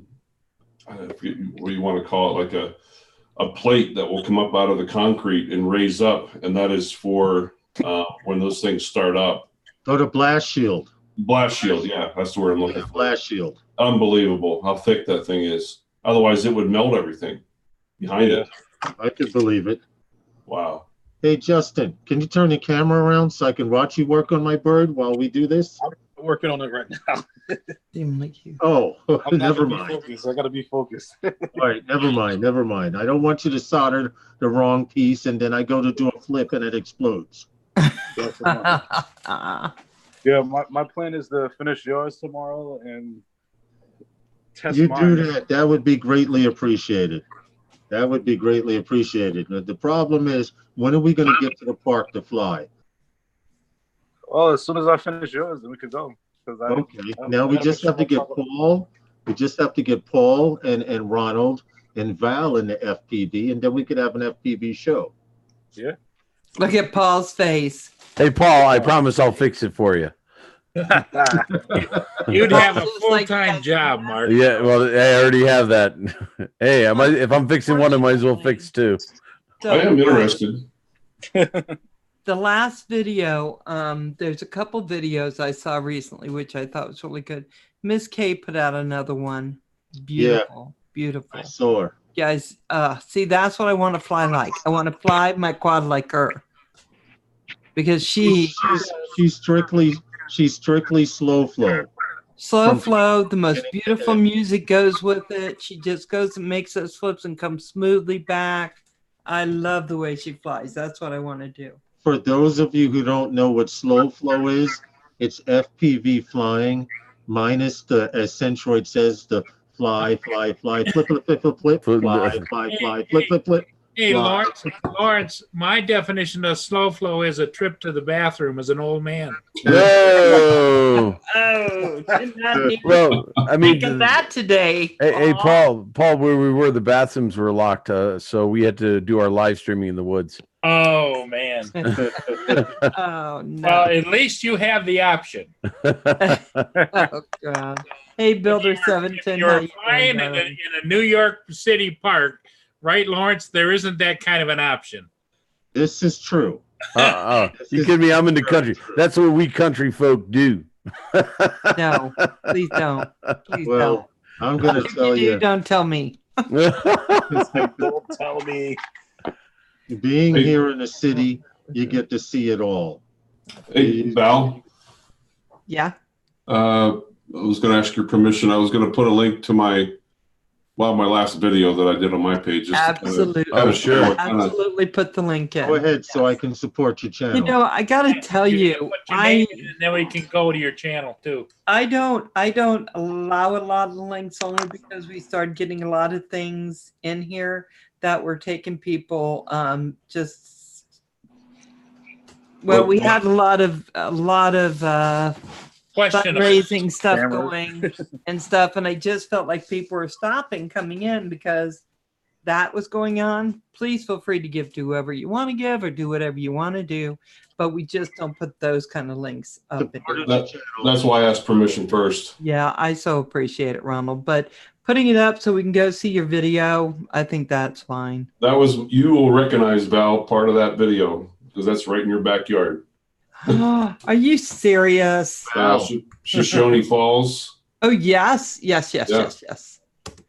forget what you want to call it, like a plate that will come up out of the concrete and raise up. And that is for when those things start up. Oh, the blast shield. Blast shield, yeah, that's the word I'm looking for. Blast shield. Unbelievable how thick that thing is. Otherwise, it would melt everything behind it. I could believe it. Wow. Hey, Justin, can you turn the camera around so I can watch you work on my bird while we do this? I'm working on it right now. Seem like you. Oh, never I mind. gotta be focused. All right, never mind. I don't want you to solder the wrong piece and then I go to do a flip and it explodes. Yeah, my plan is to finish yours tomorrow and test You mine. do that. That would be greatly appreciated. That would be greatly appreciated. The problem is, when are we going to get to the park to fly? Well, as soon as I finish yours, then we could go. Okay. Now we just have to get Paul. We just have to get Paul and Ronald and Val in the FPV, and then we could have an FPV show. Yeah. Look at Paul's face. Hey, Paul, I promise I'll fix it for you. You'd have a Just like full-time that. job, Mark. Yeah, well, I already have that. Hey, if I'm fixing one, I might as well fix two. So, I am interested. the last video, there's a couple videos I saw recently, which I thought was really good. Miss K put out another one. Beautiful, beautiful. I saw her. Guys, see, that's what I want to fly like. I want to fly my quad like her. Because she's strictly slow flow. slow flow, the most beautiful music goes with it. She just goes and makes those flips and comes smoothly back. I love the way she flies. That's what I want to do. For those of you who don't know what slow flow is, it's FPV flying minus the, as Centroid says, the fly, fly, fly, flip, flip, flip, flip, flip, fly, fly, fly, flip, flip, flip. Hey, Fly. Lawrence, my definition of slow flow is a trip to the bathroom as an old man. Whoa. Oh, did not need to Well, I mean, think of that today. hey, Aw. Paul, where we were, the bathrooms were locked, so we had to do our live streaming in the woods. Oh, man. Oh no. Well, at least you have the option. Oh God. Hey, Builder If 710. you're how you flying doing, in darling? a New York City park, right, Lawrence? There isn't that kind of an option. This is true. You kidding me? I'm in the country. That's what we country folk do. No, please don't. Please Well, I'm going to don't. tell If you do, you, don't tell me. Don't tell me. being here in the city, you get to see it all. Hey, Val, Yeah. I was going to ask your permission. I was going to put a link to my last video that I did on my page. just to kind of- Absolutely. Oh, sure. Absolutely put the link in. Go ahead so I can support your channel. You know, I gotta tell you, Put your name in, and then we can go to your channel too. I don't allow a lot of links only because we started getting a lot of things in here that were taking people we had a lot of Question. fundraising stuff Camera. going and stuff, and I just felt like people were stopping coming in because that was going on. Please feel free to give to whoever you want to give or do whatever you want to do, but we just don't put those kind of links up. Support in your here. That- channel. That's why I asked permission first. Yeah, I so appreciate it, Ronald. But putting it up so we can go see your video, I think that's fine. That was, you will recognize, Val, part of that video because that's right in your backyard. Are you serious? Wow. Shoshone Falls. Oh yes, yes, yes, Yeah. yes, yes.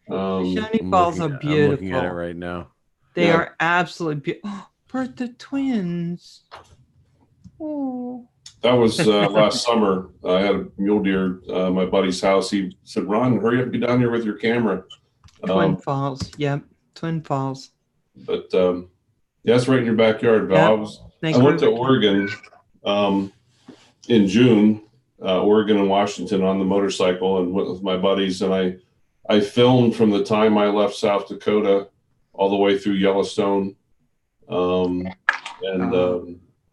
Shoshone I'm Falls looking- are I'm looking at it beautiful. right now. They Yeah. are absolutely beautiful. Oh, Bertha twins. Oh. That was last summer. I had a mule deer, my buddy's house. He said, "Ron, hurry up, get down here with your camera." Twin Falls. Yep. Twin Falls. But yeah, it's right in your backyard, Val. Yeah. I went to Oregon in June, Oregon and Washington on the motorcycle and went with my buddies. And I filmed from the time I left South Dakota all the way through Yellowstone and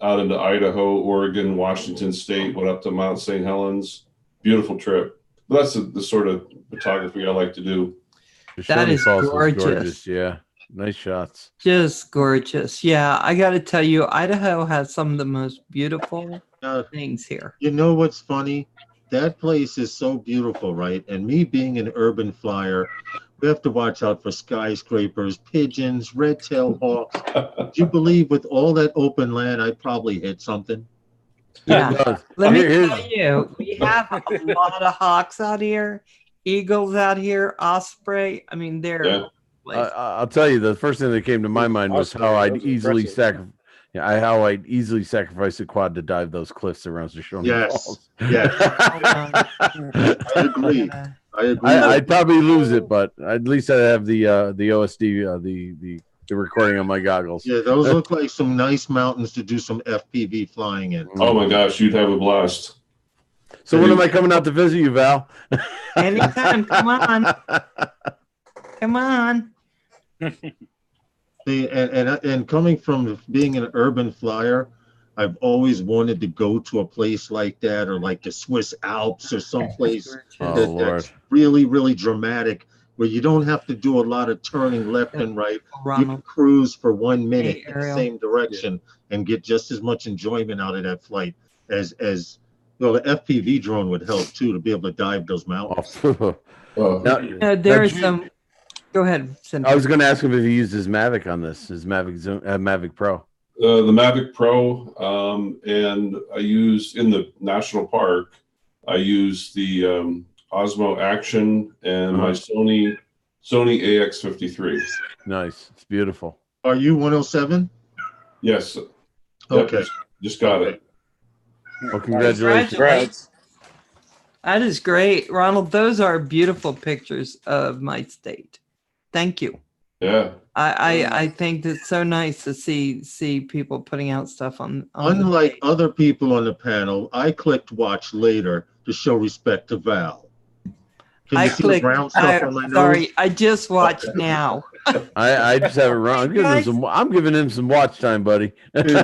out into Idaho, Oregon, Washington State, went up to Mount St. Helens. Beautiful trip. But that's the sort of photography I like to do. That Shoshone is Falls was gorgeous. Yeah, nice shots. Just gorgeous. Yeah, I got to tell you, Idaho has some of the most beautiful Uh, things here. You know what's funny? That place is so beautiful, right? And me being an urban flyer, we have to watch out for skyscrapers, pigeons, red-tailed hawks. Do you believe with all that open land, I'd probably hit something? Yeah. It does. Let me Here's- tell you, we have a lot of hawks out here, eagles out here, osprey. I mean, they're Yeah. I'll tell you, the first thing that came to my mind was how I'd easily sacrifice a quad to dive those cliffs around Shoshone Yes. Falls. Yes, I agree. I agree. I'd probably lose it, but at least I'd have the OSD, the recording on my goggles. Yeah, those look like some nice mountains to do some FPV flying in. Oh my gosh, you'd have a blast. So when am I coming out to visit you, Val? Anytime, come on, come on. See, and coming from being an urban flyer, I've always wanted to go to a place like that, or like the Swiss Alps or someplace Oh, that, Lord. that's really, really dramatic, where you don't have to do a lot of turning left and right. You can Ronald. cruise for 1 minute Hey, in the Ariel. same direction and get just as much enjoyment out of that flight as well. The FPV drone would help too, to be able to dive those mountains. Oh, Now, There is you- some. Go ahead, Cindy. I was going to ask him if he used his Mavic on this, his Mavic Pro. the Mavic Pro, and I used in the national park. I used the Osmo Action and my Sony AX53. Nice. It's beautiful. Are you 107? Yes. Yep, Okay. just got it. Well, congratulations. Congratulations. That is great, Ronald. Those are beautiful pictures of my state. Thank you. Yeah. I think it's so nice to see people putting out stuff on the Unlike page. other people on the panel, I clicked watch later to show respect to Val. Can you see the brown stuff on my nose? Sorry, I just watched now. I just have it wrong. I'm giving him some watch time, buddy. Can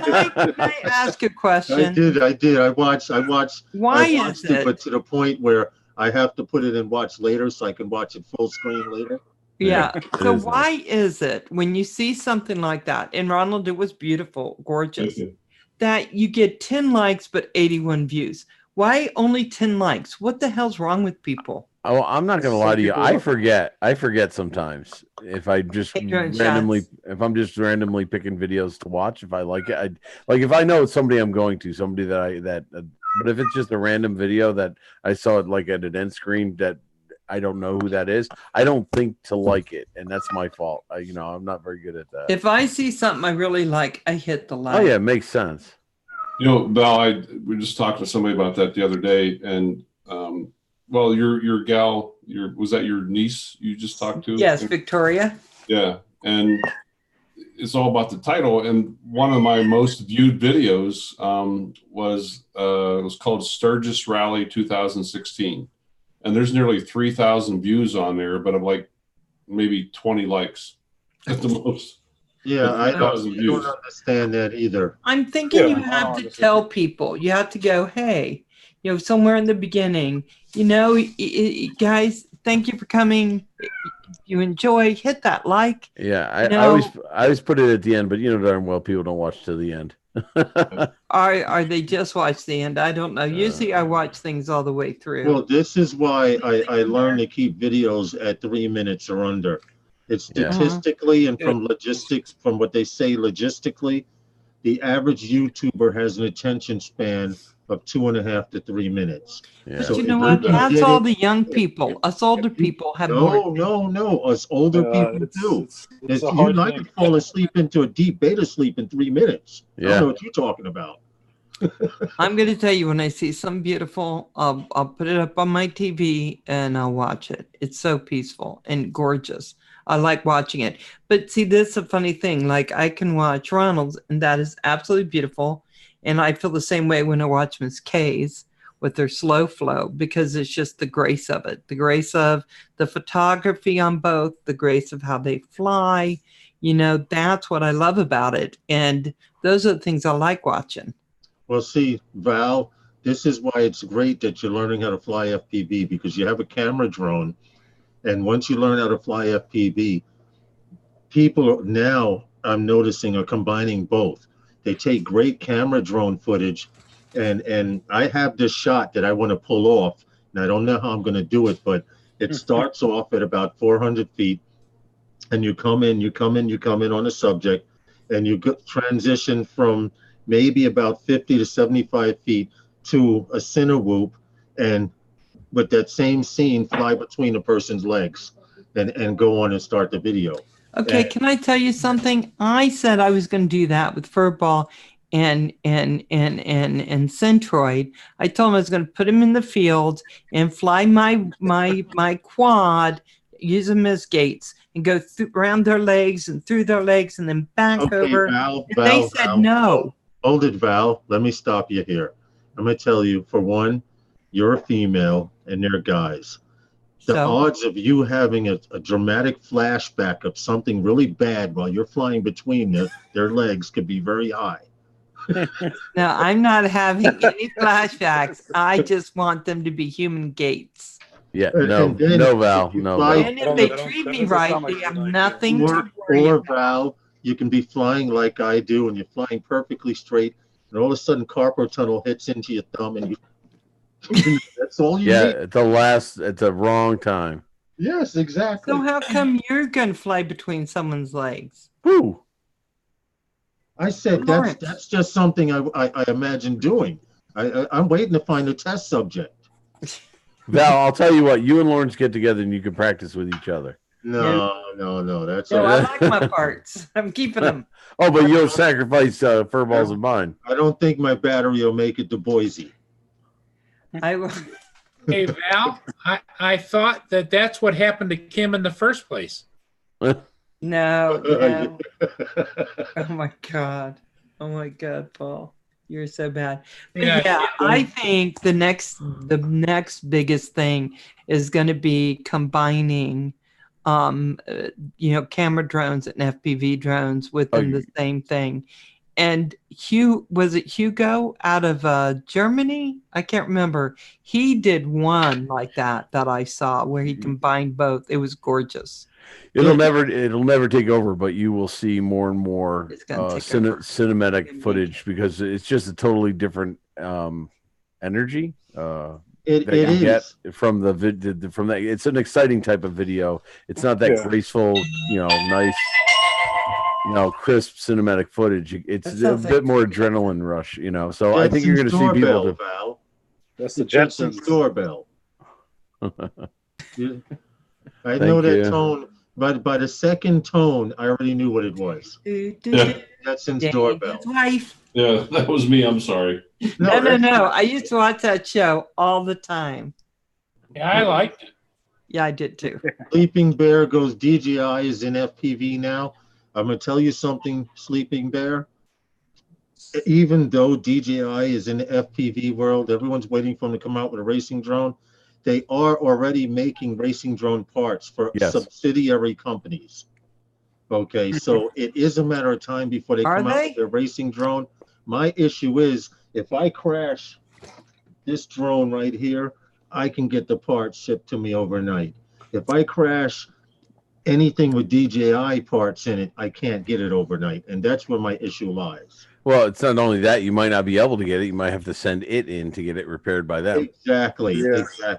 I ask a question? I did. I watched. Why I watched is it, it? but to the point where I have to put it in watch later so I can watch it full screen later. Yeah. So It is why is it when you see something like that, and Ronald, it was beautiful, gorgeous, that you get 10 likes but 81 views? Why only 10 likes? What the hell's wrong with people? Oh, I'm not gonna lie to you. people I love forget sometimes if I just Adrian randomly, Schatz. if I'm just randomly picking videos to watch. If I like it, like if I know it's somebody I'm going to, somebody but if it's just a random video that I saw it like at an end screen that I don't know who that is, I don't think to like it, and that's my fault. I'm not very good at that. If I see something I really like, I hit the like. Oh yeah, it makes sense. Val, we just talked to somebody about that the other day, and well, your gal, was that your niece you just talked to? Yes, Victoria. Yeah, and it's all about the title. And one of my most viewed videos was called Sturgis Rally 2016, and there's nearly 3,000 views on there, but I'm like maybe 20 likes at the most. Yeah, I don't 3,000 views. understand that either. I'm thinking Yeah, you I have don't to understand. tell people. You have to go, hey, somewhere in the beginning, guys, thank you for coming. If you enjoy, hit that like. Yeah, I No. always put it at the end, but you know darn well people don't watch to the end. Are they just watch the end? I don't know. Usually I watch things all the way through. Well, this is why I learned to keep videos at 3 minutes or under. It's Yeah. statistically and from logistics, from what they say logistically, the average YouTuber has an attention span of 2.5 to 3 minutes. Yeah. But So you know if what? you can That's get all it- the young people. Us older people have more. No. Us older people do. It's a You hard like thing. to fall asleep into a deep beta sleep in 3 minutes. I Yeah. don't know what you're talking about. I'm going to tell you, when I see something beautiful, I'll put it up on my TV and I'll watch it. It's so peaceful and gorgeous. I like watching it. But see, this is a funny thing. Like, I can watch Ronald's, and that is absolutely beautiful. And I feel the same way when I watch Miss K's with their slow flow, because it's just the grace of it, the grace of the photography on both, the grace of how they fly. That's what I love about it. And those are the things I like watching. Well, see, Val, this is why it's great that you're learning how to fly FPV, because you have a camera drone. And once you learn how to fly FPV, people now, I'm noticing, are combining both. They take great camera drone footage, and I have this shot that I want to pull off, and I don't know how I'm going to do it, but it starts off at about 400 feet, and you come in on the subject, and you transition from maybe about 50 to 75 feet to a center whoop, and with that same scene, fly between a person's legs and go on and start the video. Okay, Yeah. can I tell you something? I said I was going to do that with Furball and Centroid. I told him I was going to put him in the field and fly my quad, use them as gates, and go around their legs and through their legs and then back over. Val, And they said no. Hold it, Val. Let me stop you here. I'm going to tell you, for one, you're a female and they're guys. The So odds of you having a dramatic flashback of something really bad while you're flying between their legs could be very high. no, I'm not having any flashbacks. I just want them to be human gates. Yeah, And then no, Val, if you no. fly- Val. And I if don't- they I don't- treat that me doesn't right, sound like they a have good idea. nothing to Or worry about. Val, you can be flying like I do, and you're flying perfectly straight, and all of a sudden carpal tunnel hits into your thumb, and you. That's all you Yeah, need. at the wrong time. Yes, exactly. So how come you're going to fly between someone's legs? Woo. I said Lawrence. that's just something I imagine doing. I'm waiting to find a test subject. Val, I'll tell you what. You and Lawrence get together and you can practice with each other. No. That's No, all I right. like my parts. I'm keeping them. Oh, but you'll sacrifice furballs of mine. I don't think my battery will make it to Boise. I will. Hey, Val, I thought that's what happened to Kim in the first place. No. Oh my God. Oh my God, Paul. You're so bad. But Yeah, yeah, I think the next biggest thing is going to be combining, camera drones and FPV drones within the same thing. And was it Hugo out of Germany? I can't remember. He did one like that I saw where he combined both. It was gorgeous. It'll never take over, but you will see more and more It's gonna take over. cinematic footage because it's just a totally different energy. It that you get is. from from that. It's an exciting type of video. It's not that graceful, nice, crisp cinematic footage. It's a bit more adrenaline rush, So I think you're going to see people. Val. That's the Jetsons Jetsons. doorbell. Yeah. I know that tone, but by the second tone, I already knew what it was. Jetsons doorbell. Wife. Yeah, that was me. I'm sorry. No. I used to watch that show all the time. Yeah, I liked it. Yeah, I did too. Sleeping Bear goes DJI is in FPV now. I'm going to tell you something, Sleeping Bear. Even though DJI is in the FPV world, everyone's waiting for them to come out with a racing drone. They are already making racing drone parts for subsidiary companies. Okay, so it is a matter of time before they come out with their racing drone. My issue is if I crash this drone right here, I can get the parts shipped to me overnight. If I crash anything with DJI parts in it, I can't get it overnight. And that's where my issue lies. Well, it's not only that, you might not be able to get it. You might have to send it in to get it repaired by them. Exactly.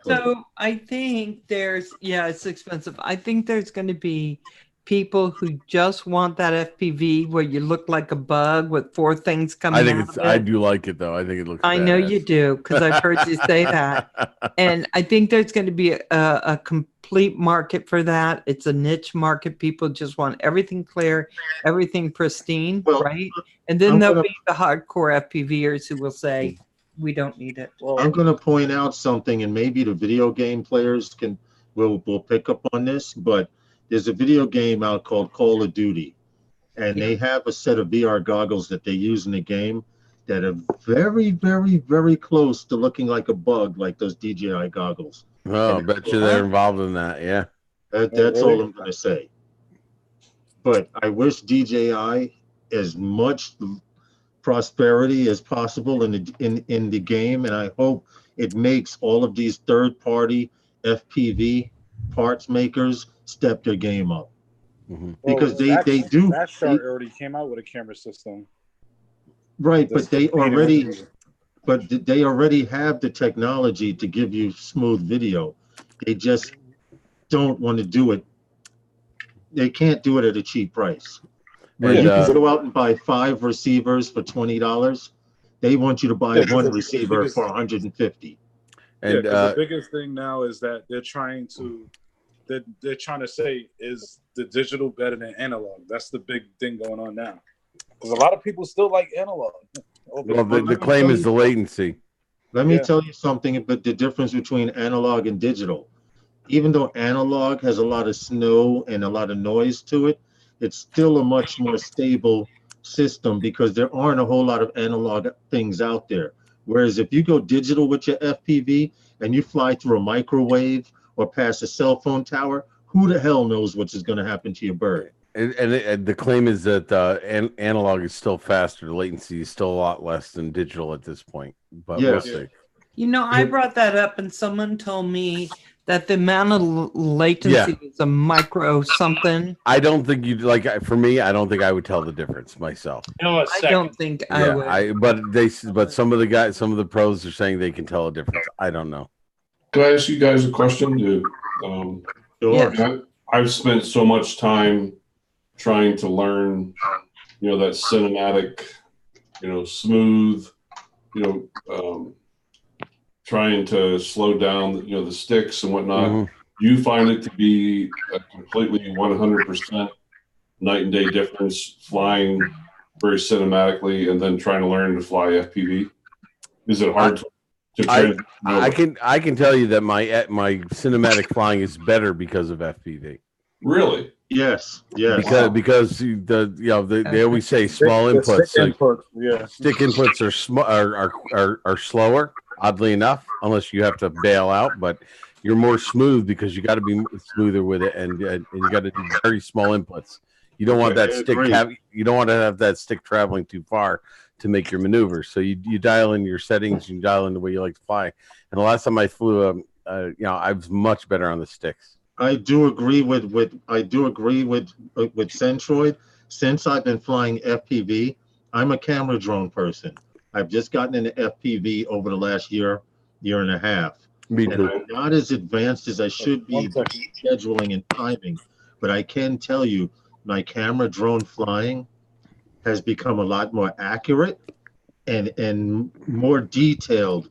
So I think it's expensive. I think there's going to be people who just want that FPV where you look like a bug with 4 things coming out. I do like it though. I think it looks I know you do because I've heard you say that. And I think there's going to be a complete market for that. It's a niche market. People just want everything clear, everything pristine, right? And then there'll be the hardcore FPVers who will say, we don't need it. Well, I'm going to point out something, and maybe the video game players will pick up on this, but there's a video game out called Call of Duty, and they have a set of VR goggles that they use in the game that are very, very, very close to looking like a bug, like those DJI goggles. Oh, I bet you they're involved in that. Yeah. That's all I'm going to say. But I wish DJI as much prosperity as possible in the game, and I hope it makes all of these third-party FPV parts makers step their game up. Because they do. That shark already came out with a camera system. Right, but they already have the technology to give you smooth video. They just don't want to do it. They can't do it at a cheap price. When you can go out and buy 5 receivers for $20, they want you to buy one receiver for $150. And the biggest thing now is that they're trying to say, is the digital better than analog? That's the big thing going on now. Because a lot of people still like analog. Well, the claim is the latency. Let me tell you something about the difference between analog and digital. Even though analog has a lot of snow and a lot of noise to it, it's still a much more stable system because there aren't a whole lot of analog things out there. Whereas if you go digital with your FPV and you fly through a microwave or past a cell phone tower, who the hell knows what's going to happen to your bird? And the claim is that analog is still faster. The latency is still a lot less than digital at this point. But we'll see. I brought that up and someone told me that the amount of latency is a micro something. I don't think you'd for me, I don't think I would tell the difference myself. I don't think I would. But some of the pros are saying they can tell a difference. I don't know. Can I ask you guys a question? I've spent so much time trying to learn, that cinematic, smooth, trying to slow down, the sticks and whatnot. Mm-hmm. Do you find it to be a completely 100% night and day difference flying very cinematically and then trying to learn to fly FPV? Is it hard to I can tell you that my cinematic flying is better because of FPV. Really? Yes. Because they always say small The inputs. stick input, yeah. Stick inputs are slower, oddly enough, unless you have to bail out. But you're more smooth because you got to be smoother with it, and you got to do very small inputs. You don't want that stick. You don't want to have that stick traveling too far to make your maneuvers. So you dial in your settings, you dial in the way you like to fly. And the last time I flew, I was much better on the sticks. I do agree with Centroid. Since I've been flying FPV, I'm a camera drone person. I've just gotten into FPV over the last year and a half. Me And too. I'm not as advanced as I should be scheduling and timing, but I can tell you my camera drone flying has become a lot more accurate and more detailed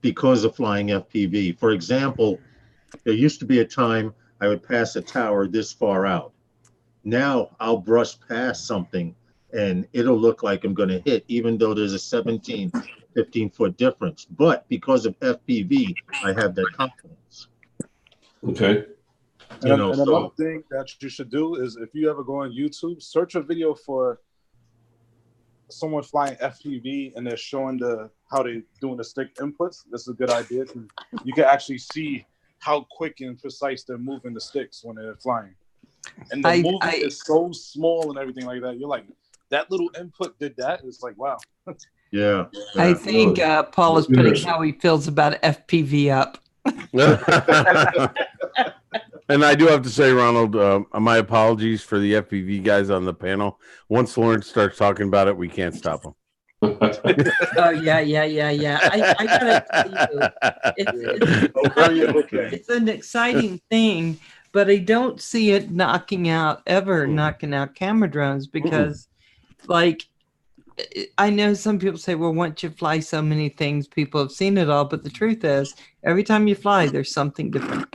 because of flying FPV. For example, there used to be a time I would pass a tower this far out. Now I'll brush past something and it'll look like I'm going to hit, even though there's a 15 foot difference. But because of FPV, I have that confidence. Okay. And another thing that you should do is if you ever go on YouTube, search a video for someone flying FPV and they're showing how they're doing the stick inputs. This is a good idea. You can actually see how quick and precise they're moving the sticks when they're flying. And the movement is so small and everything like that. You're like, that little input did that? It's like, wow. Yeah. I think Paul is putting how he feels about FPV up. And I do have to say, Ronald, my apologies for the FPV guys on the panel. Once Lawrence starts talking about it, we can't stop him. Oh, yeah. I gotta tell you, it's an exciting thing, but I don't see it knocking out camera drones because, like, I know some people say, well, once you fly so many things, people have seen it all. But the truth is, every time you fly, there's something different.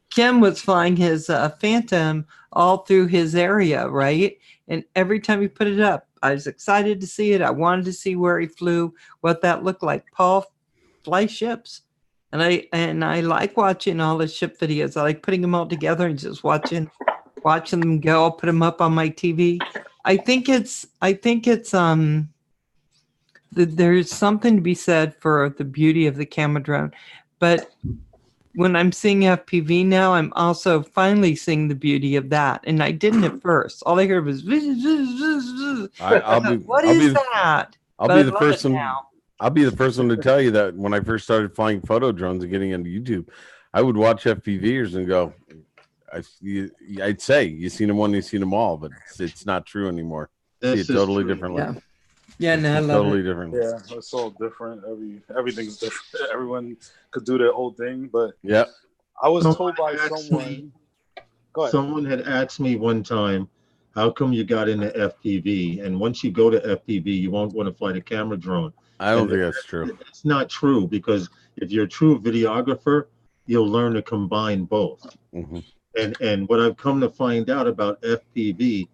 Kim was flying his Phantom all through his area, right? And every time he put it up, I was excited to see it. I wanted to see where he flew, what that looked like. Paul flies ships. And I like watching all the ship videos. I like putting them all together and just watching them go. I'll put them up on my TV. I think it's there's something to be said for the beauty of the camera drone. But when I'm seeing FPV now, I'm also finally seeing the beauty of that. And I didn't at first. All I heard was, what is that? I'll be the first one to tell you that when I first started flying photo drones and getting into YouTube, I would watch FPVers and go, I'd say, you've seen them one, you've seen them all, but it's not true anymore. See it totally differently. Yeah, no, I love totally it. different. Yeah, it's all different. Everything's different. Everyone could do their own thing, but yeah. I was told by someone. Go ahead. Someone had asked me one time, how come you got into FPV? And once you go to FPV, you won't want to fly the camera drone. I don't think that's true. It's not true, because if you're a true videographer, you'll learn to combine both. Mm-hmm. And what I've come to find out about FPV,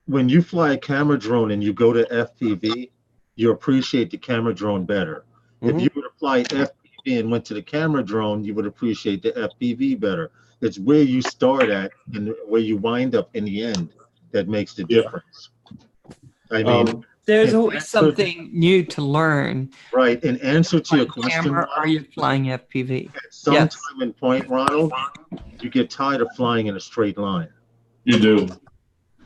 when you fly a camera drone and you go to FPV, you appreciate the camera drone better. Mm-hmm. If you were to fly FPV and went to the camera drone, you would appreciate the FPV better. It's where you start at and where you wind up in the end that makes the difference. I mean, there's always something new to learn. Right. In answer to your question, camera, are you flying FPV? At some time and point, Ronald, you get tired of flying in a straight line. You do.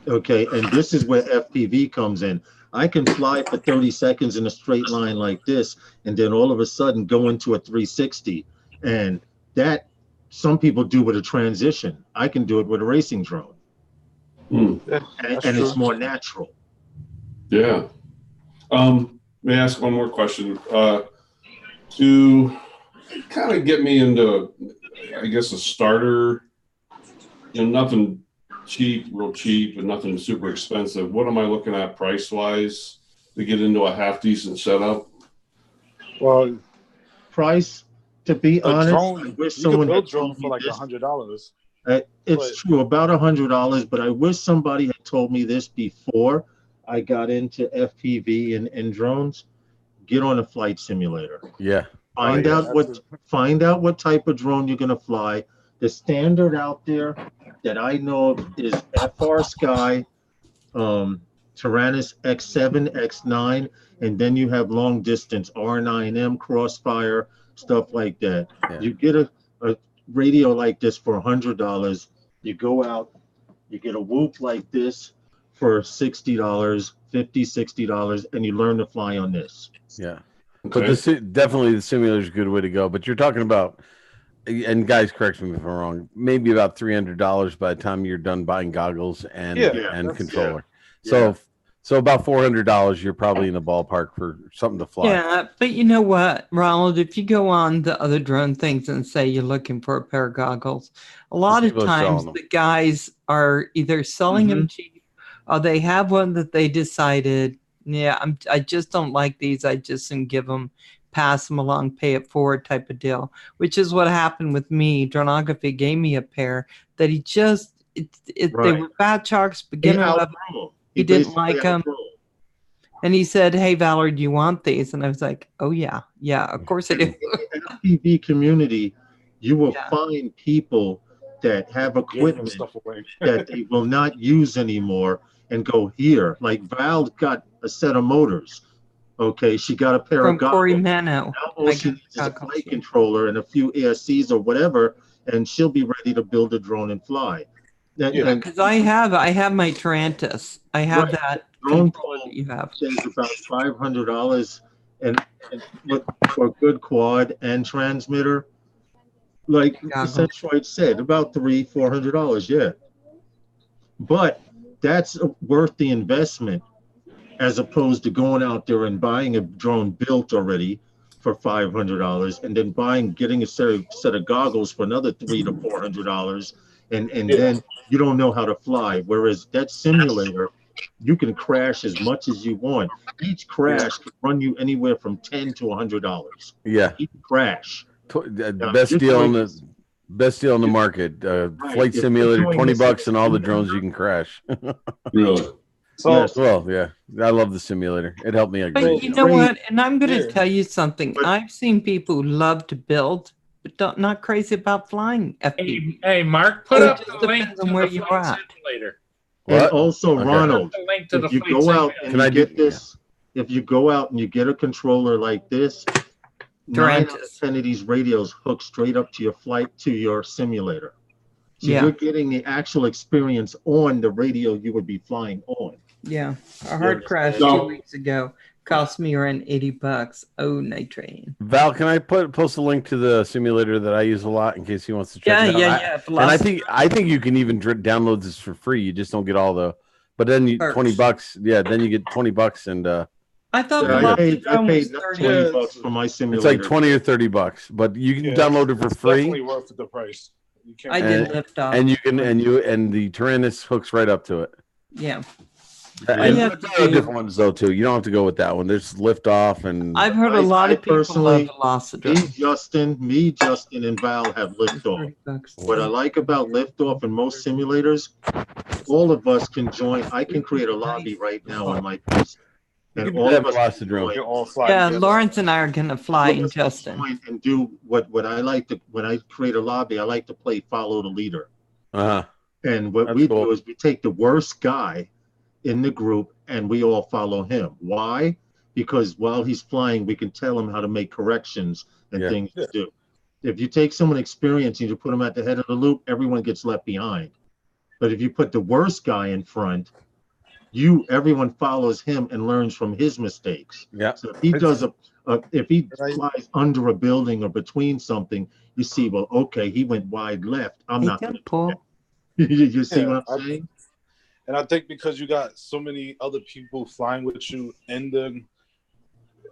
Okay, and this is where FPV comes in. I can fly for 30 seconds in a straight line like this, and then all of a sudden go into a 360. And that some people do with a transition. I can do it with a racing drone. And it's more natural. Yeah. May I ask one more question? To kind of get me into, I guess, a starter, nothing real cheap, and nothing super expensive. What am I looking at price-wise to get into a half-decent setup? Well, price, to be honest, drone, I wish you someone could build drone for like $100. It's true, about $100, but I wish somebody had told me this before I got into FPV and drones. Get on a flight simulator. Yeah. Find out what type of drone you're going to fly. The standard out there that I know of is FR Sky, Tyrannus X7, X9, and then you have long distance R9M, Crossfire, stuff like that. Yeah. You get a radio like this for $100. You go out, you get a Whoop like this for $60, $50, $60, and you learn to fly on this. Yeah. Okay. But definitely the simulator is a good way to go. But you're talking about, and guys, correct me if I'm wrong, maybe about $300 by the time you're done buying goggles and Yeah, controller. Yeah. So about $400, you're probably in the ballpark for something to fly. Yeah, but you know what, Ronald? If you go on the other drone things and say you're looking for a pair of goggles, a lot of People are selling times them. the guys are either selling them cheap or they have one that they decided, yeah, I just don't like these. I just can give them, pass them along, pay it forward type of deal, which is what happened with me. Dronography gave me a pair that he just, they Right. were bad chalks, beginner level. outgrew 'em. He didn't basically like 'em. outgrew 'em. And he said, "Hey, Valerie, do you want these?" And I was like, "Oh yeah, of course I do." In the FPV community, you will Yeah. find people that have Gave them equipment stuff away. that they will not use anymore and go here. Like Val got a set of motors. Okay, she got a pair From of goggles. Corey Mano. Now all I she got needs is a goggles. flight controller and a few ASCs or whatever, and she'll be ready to build a drone and fly. And, Yeah. and Because I have my Tarantus. I have Right. that Drone controller that you have. is about $500 and for a good quad and transmitter. Like Goggles. Centroid said, about $400, yeah. But that's worth the investment as opposed to going out there and buying a drone built already for $500 and then getting a set of goggles for another $300 to $400 and then you don't know how to fly. Whereas that simulator, you can crash as much as you want. Each crash can run you anywhere from $10 to $100. Yeah. Each crash. The Yeah, best you're deal doing- best deal in the market. Right, Flight if you're simulator, doing $20 this- and all the drones you can crash. Really? So Yes. Well, yeah, I love the simulator. It helped me a But great you deal. know what? And I'm going to Yeah. tell you something. But- I've seen people who love to build, but not crazy about flying FPV. Hey, Mark, put It up just the link depends to on where the you're flight at. simulator. And What? also, Okay. Ronald, The link to the if you flight go out simulator. and Can you I get do- this, if you go out and you get a controller like this, 9 out of Tarantus. 10 of these radios hook straight up to your flight, to your simulator. So Yeah. you're getting the actual experience on the radio you would be flying on. Yeah. A hard crash No. 2 weeks ago cost me around $80. Oh, night train. Val, can I post a link to the simulator that I use a lot in case he wants to check Yeah, it out? yeah. And I think you can even download this for free. You just don't get all the. But then you Perks. $20. Yeah, then you get $20 and I thought Yeah, I Velocity paid Drone was 20 30. bucks for my it's simulator. like 20 or $30. But you can Yeah, download it for it's free. definitely worth the price. You can't. I did lift off. And you can and the Tyrannus hooks right up to it. Yeah. And have there to are do- different ones though too. You don't have to go with that one. There's lift off and I've heard a I- lot I of people personally- love Velocity. Me, Justin, and Val have liftoff. What I like about liftoff in most simulators, all of us can join. I can create a lobby right now on my PC. you And can all do of that us Velocity can drone. join. You all fly Yeah, together. Lawrence and I are gonna fly All of in us can Justin. join and do what I like to, when I create a lobby, I like to play follow the leader. Uh-huh. And what That's we cool. do is we take the worst guy in the group and we all follow him. Why? Because while he's flying, we can tell him how to make corrections and Yeah. things to do. If you take someone experienced and you put him at the head of the loop, everyone gets left behind. But if you put the worst guy in front, everyone follows him and learns from his mistakes. Yeah. So if he does if he Right. flies under a building or between something, you see, well, okay, he went wide left. I'm Hey, not. don't pull. You see Yeah, what I'm saying? And I think because you got so many other people flying with you in the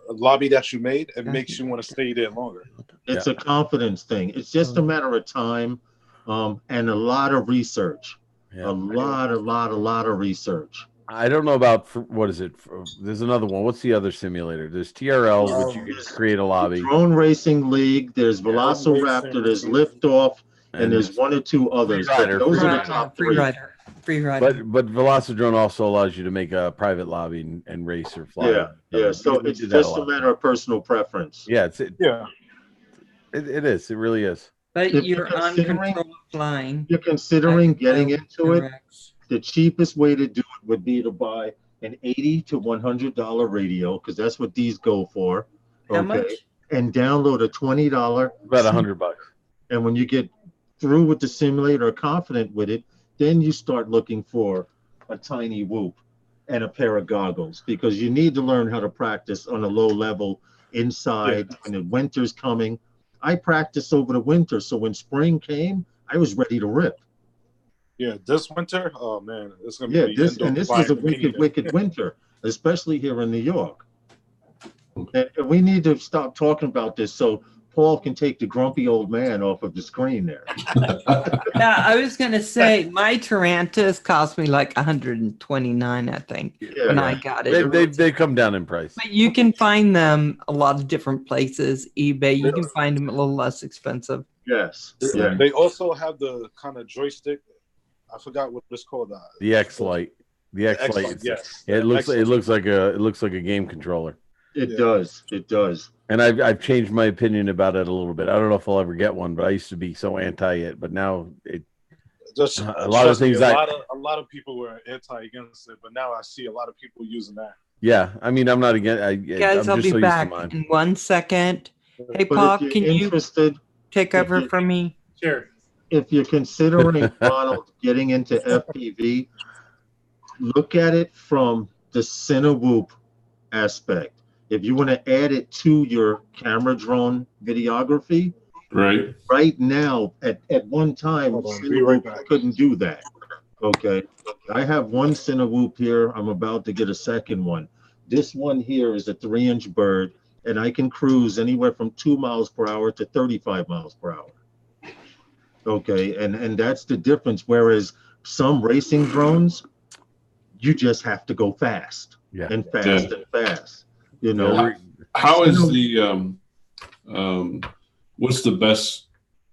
lobby that you made, it makes you want to stay there longer. It's a confidence thing. It's just a matter of time, and a lot of research. Yeah. A lot of research. I don't know about what is it? There's another one. What's the other simulator? There's TRL, which you can just create a lobby. Drone Racing League. There's Velociraptor. There's Liftoff, and there's one or two others. But Rider. those are the Right, top free three. rider. Free rider. But Velocidrone also allows you to make a private lobby and race or fly. Yeah. So we it's do that just a lot. matter of personal preference. Yeah, Yeah. it is. It really is. But If you're you're on considering- control flying. You're considering getting into it. Correct. The cheapest way to do it would be to buy an $80 to $100 radio, because that's what these go for. How much? And download a $20. About $100. And when you get through with the simulator or confident with it, then you start looking for a tiny whoop and a pair of goggles, because you need to learn how to practice on a low level inside when the winter's coming. I practiced over the winter, so when spring came, I was ready to rip. Yeah, this winter, oh man, it's gonna Yeah, be this indoor was a flying wicked, anything. wicked winter, especially here in New York. And we need to stop talking about this so Paul can take the grumpy old man off of the screen there. Yeah, I was gonna say my Tarantus cost me like 129, I think, Yeah, when I got it. They come down in price. But you can find them a lot of different places. eBay, you can find them a little less expensive. yes, yeah. They also have the kind of joystick. I forgot what it's called. The X Lite. The X Lite. Yes. It looks like a game controller. It Yeah. does. It does. And I've changed my opinion about it a little bit. I don't know if I'll ever get one, but I used to be so anti it. But now Just A lot of trust me, things a lot of people were anti against it, but now I see a lot of people using that. yeah. I mean, I'm not against. Guys, I'm I'll just be so back used to mine. in 1 second. Hey, But Paul, if you're can you interested, take if over you- for me? Sure. if you're considering Ronald getting into FPV, look at it from the Cinewhoop aspect. If you want to add it to your camera drone videography, Right. right now, at one time, Hold on, be right Cinewhoop back. couldn't do that. Okay, I have one Cinewhoop here. I'm about to get a second one. This one here is a 3-inch bird, and I can cruise anywhere from 2 miles per hour to 35 miles per hour. Okay, and that's the difference. Whereas some racing drones, you just have to go fast Yeah. and fast and fast. You know, Yeah. How is the what's the best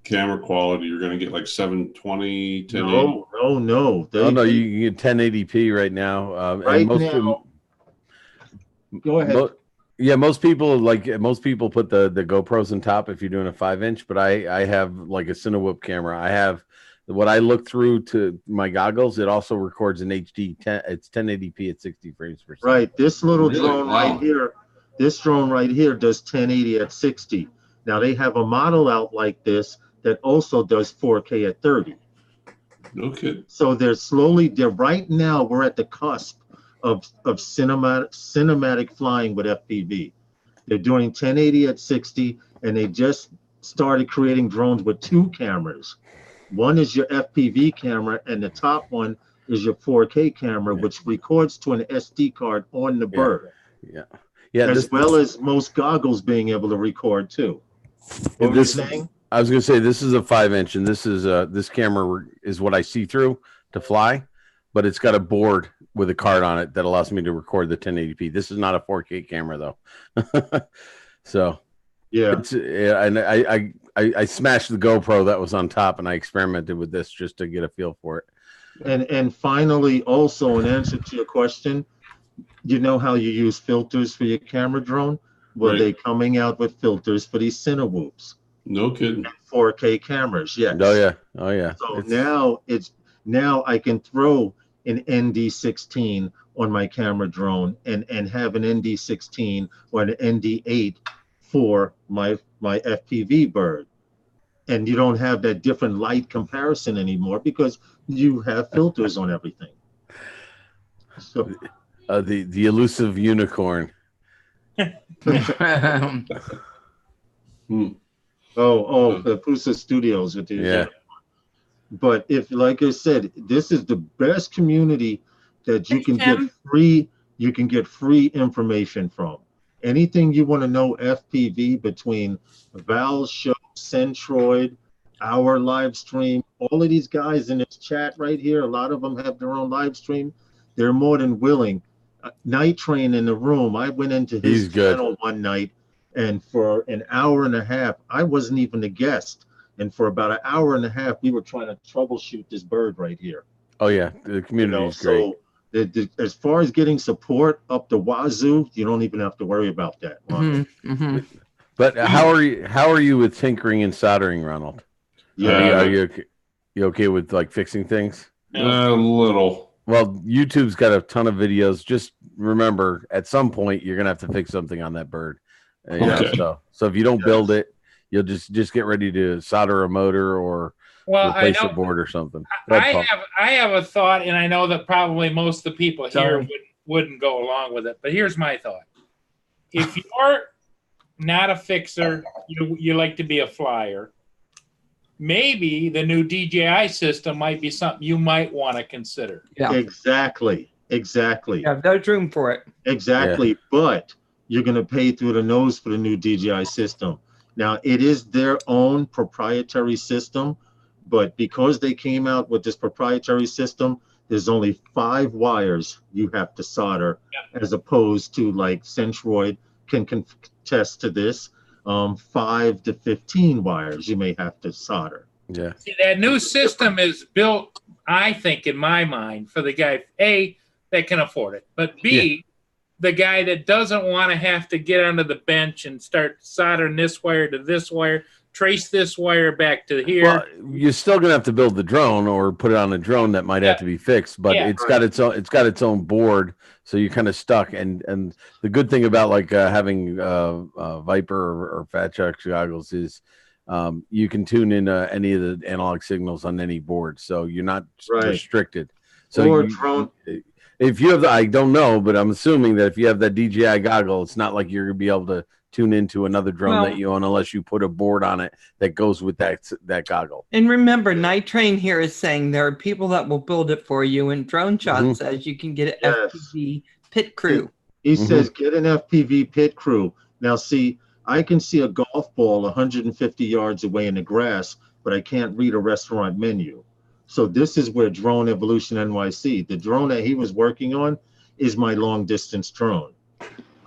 camera quality? You're gonna get like 720, 1080. no. Oh no, you can get 1080p right now. Right and most now- Go ahead. most people put the GoPros on top if you're doing a 5-inch, but I have like a Cinewhoop camera. I have what I look through to my goggles. It also records in HD 10. It's 1080p at 60 frames per second. Right, this little Really? drone Wow. right here, this drone right here does 1080 at 60. Now they have a model out like this that also does 4K at 30. No kidding. So they're right now we're at the cusp of cinematic flying with FPV. They're doing 1080 at 60, and they just started creating drones with 2 cameras. One is your FPV camera, and the top one is your 4K camera, which records to an SD card on the bird, Yeah, as well as most goggles being able to record too. What were you saying? I was gonna say this is a 5-inch, and this camera is what I see through to fly, but it's got a board with a card on it that allows me to record the 1080p. This is not a 4K camera though. So Yeah, and I smashed the GoPro that was on top, and I experimented with this just to get a feel for it. and finally, also in answer to your question, you know how you use filters for your camera drone? Well, Right. they coming out with filters for these Cinewhoops. No kidding. 4K cameras, yes. Oh yeah. So It's- now I can throw an ND16 on my camera drone and have an ND16 or an ND8 for my FPV bird. And you don't have that different light comparison anymore because you have filters on everything. So the elusive unicorn. the Pusa Studios with the Yeah. But if, like I said, this is the best community that you can get free information from. Anything you want to know FPV between Val's show, Centroid, our live stream, all of these guys in this chat right here, a lot of them have their own live stream. They're more than willing. Night Train in the room, I went into his He's good. channel one night, and for an hour and a half, I wasn't even a guest. And for about an hour and a half, we were trying to troubleshoot this bird right here. Oh yeah, the community is great. So as far as getting support up the wazoo, you don't even have to worry about that. Mhm. But how are you with tinkering and soldering, Ronald? Yeah. Are you okay with like fixing things? A little. Well, YouTube's got a ton of videos. Just remember, at some point, you're gonna have to fix something on that bird. You know, Okay. so if you don't build it, you'll just get ready to solder a motor or Well, I replace a know board or something. I have a thought, and I know that probably most of the people here Sorry. wouldn't go along with it. But here's my thought: if you're not a fixer, you like to be a flyer. Maybe the new DJI system might be something you might want to consider. Yeah. Exactly. Yeah, there's room for it. Exactly. But you're going to pay through the nose for the new DJI system. Now, it is their own proprietary system, but because they came out with this proprietary system, there's only 5 wires you have to solder, as opposed to like Centroid can contest to this. 5 to 15 wires you may have to solder. Yeah. See, that new system is built, I think, in my mind, for the guy, A, that can afford it, but B, the guy that doesn't want to have to get onto the bench and start soldering this wire to this wire, trace this wire back to here. Well, you're still gonna have to build the drone or put it on a drone that might have to be fixed, but Yeah. it's got its own board, so you're kind of stuck. And the good thing about like having Viper or Fat Shark goggles is you can tune in any of the analog signals on any board, so you're not restricted. So Or drone. If you have, I don't know, but I'm assuming that if you have that DJI goggle, it's not like you're gonna be able to tune into another drone that you own unless you put a board on it that goes with that goggle. And remember, Night Train here is saying there are people that will build it for you, and Drone Shot says you can get an FPV pit crew. He says get an FPV pit crew. Now, see, I can see a golf ball 150 yards away in the grass, but I can't read a restaurant menu. So this is where Drone Evolution NYC, the drone that he was working on, is my long distance drone.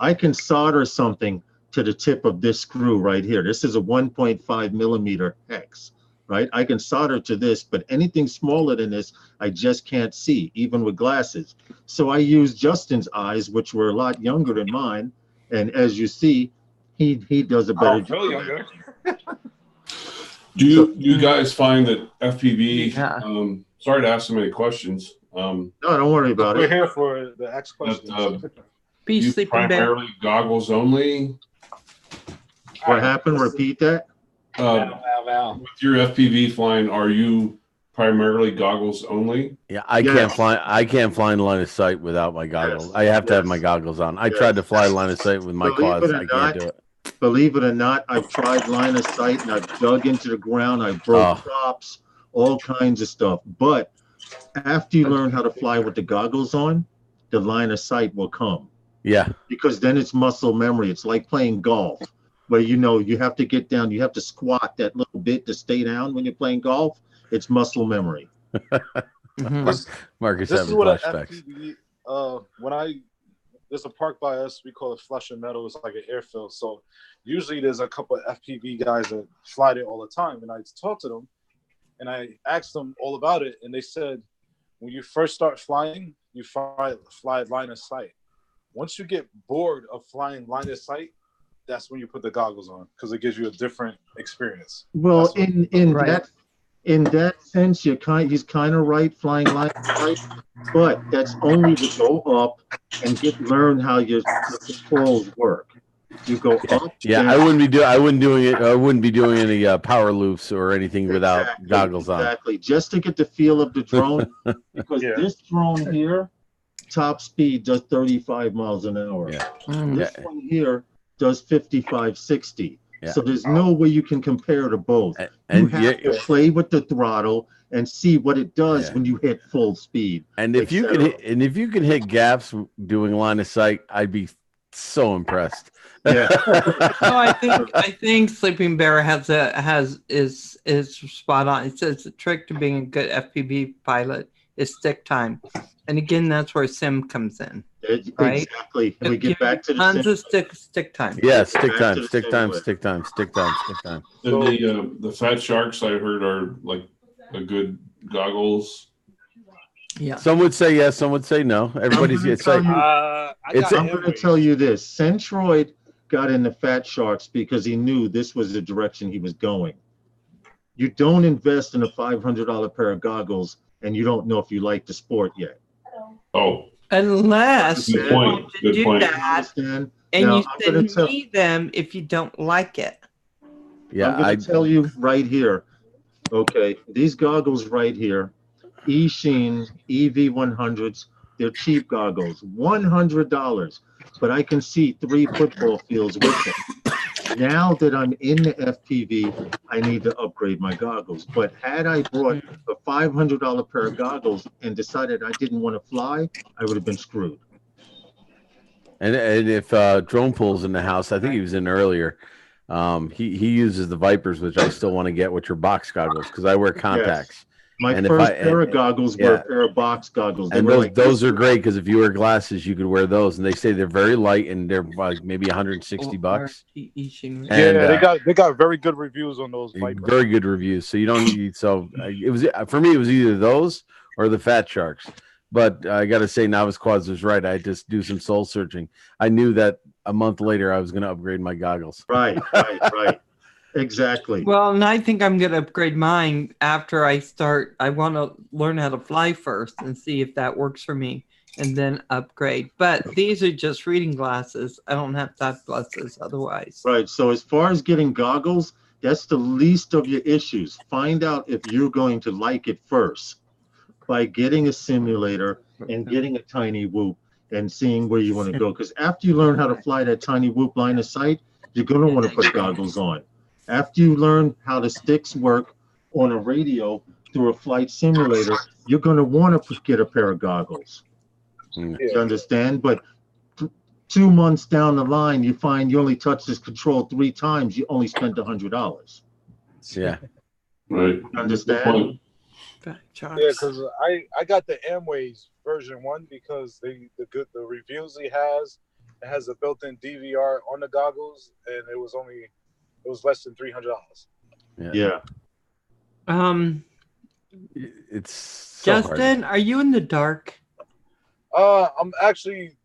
I can solder something to the tip of this screw right here. This is a 1.5 millimeter hex, right? I can solder to this, but anything smaller than this, I just can't see, even with glasses. So I use Justin's eyes, which were a lot younger than mine. And as you see, he does a better job. Really younger. Do you guys find that FPV? Sorry to ask so many questions. No, don't worry about We're it. here for the X questions. Peace, You sleeping bear. primarily goggles only. What happened? Repeat that. Val. With your FPV flying, are you primarily goggles only? Yeah, I can't fly. I can't fly in line of sight without my goggles. I have to have my goggles on. I tried to fly line of sight with my quads. I can't do it. Believe it or not, I've tried line of sight and I've dug into the ground. I broke props, all kinds of stuff. But after you learn how to fly with the goggles on, the line of sight will come. Yeah. Because then it's muscle memory. It's like playing golf, where you have to get down, you have to squat that little bit to stay down when you're playing golf. It's muscle memory. Marcus This having is what an flashbacks. FPV, there's a park by us, we call it Flush and Meadow. It's like an airfield. So usually there's a couple of FPV guys that fly there all the time. And I talked to them and I asked them all about it. And they said, when you first start flying, you fly line of sight. Once you get bored of flying line of sight, that's when you put the goggles on, because it gives you a different experience. Well, in that sense, he's kind of right, flying line of sight, but that's only to go up and learn how your controls work. You go up. Yeah, down. I wouldn't be doing any power loops or anything without goggles on. Exactly, just to get the feel of the drone, because this drone here, top speed does 35 miles an hour. Yeah. This one here does 55, 60. Yeah. So there's no way you can compare to both. You have to play with the throttle and see what it does when you hit full speed. And if you can hit gaps doing line of sight, I'd be so impressed. Yeah. No, I think Sleeping Bear is spot on. It says the trick to being a good FPV pilot is stick time, and again, that's where sim comes in. Right? Exactly. And we get back to the tons of stick time. Yeah, stick time. And the Fat Sharks I heard are like a good goggles. Yeah. Some would say yes, some would say no. Everybody's I'm going to tell you this. Centroid got into Fat Sharks because he knew this was the direction he was going. You don't invest in a $500 pair of goggles and you don't know if you like the sport yet. Oh, Unless good you point. want to Good do point. that Understand? and Now, you I'm gonna send me them if you don't like it. Yeah, I'm going to tell you right here. Okay, these goggles right here, eSheen EV100s, they're cheap goggles, $100, but I can see 3 football fields with them. Now that I'm in the FPV, I need to upgrade my goggles. But had I brought a $500 pair of goggles and decided I didn't want to fly, I would have been screwed. and if Drone Pool's in the house, I think he was in earlier. He uses the Vipers, which I still want to get, which are box goggles because I wear contacts. My And if first I- pair of goggles were yeah. a pair of box goggles. They And were those like those this. are great because if you wear glasses, you could wear those, and they say they're very light and they're like maybe $160. And, Yeah, they got very good reviews on those Vipers. Very good reviews. So you don't need. So it was for me. It was either those or the Fat Sharks. But I got to say, Novice Quads was right. I just do some soul searching. I knew that a month later I was going to upgrade my goggles. Right. Exactly. well, and I think I'm going to upgrade mine after I start. I want to learn how to fly first and see if that works for me and then upgrade. But these are just reading glasses. I don't have to have glasses otherwise. Right. So as far as getting goggles, that's the least of your issues. Find out if you're going to like it first by getting a simulator and getting a tiny whoop and seeing where you want to go. Because after you learn how to fly that tiny whoop line of sight, you're going to want to put goggles on. After you learn how the sticks work on a radio through a flight simulator, you're going to want to get a pair of goggles. You understand? But 2 months down the line, you find you only touched this control 3 times. You only spent $100. Yeah. Right. Understand? Good point. Yeah, because I got the Amways version 1 because the reviews he has, it has a built-in DVR on the goggles, and it was less than $300. Yeah. It's so Justin, are you in the dark? I'm actually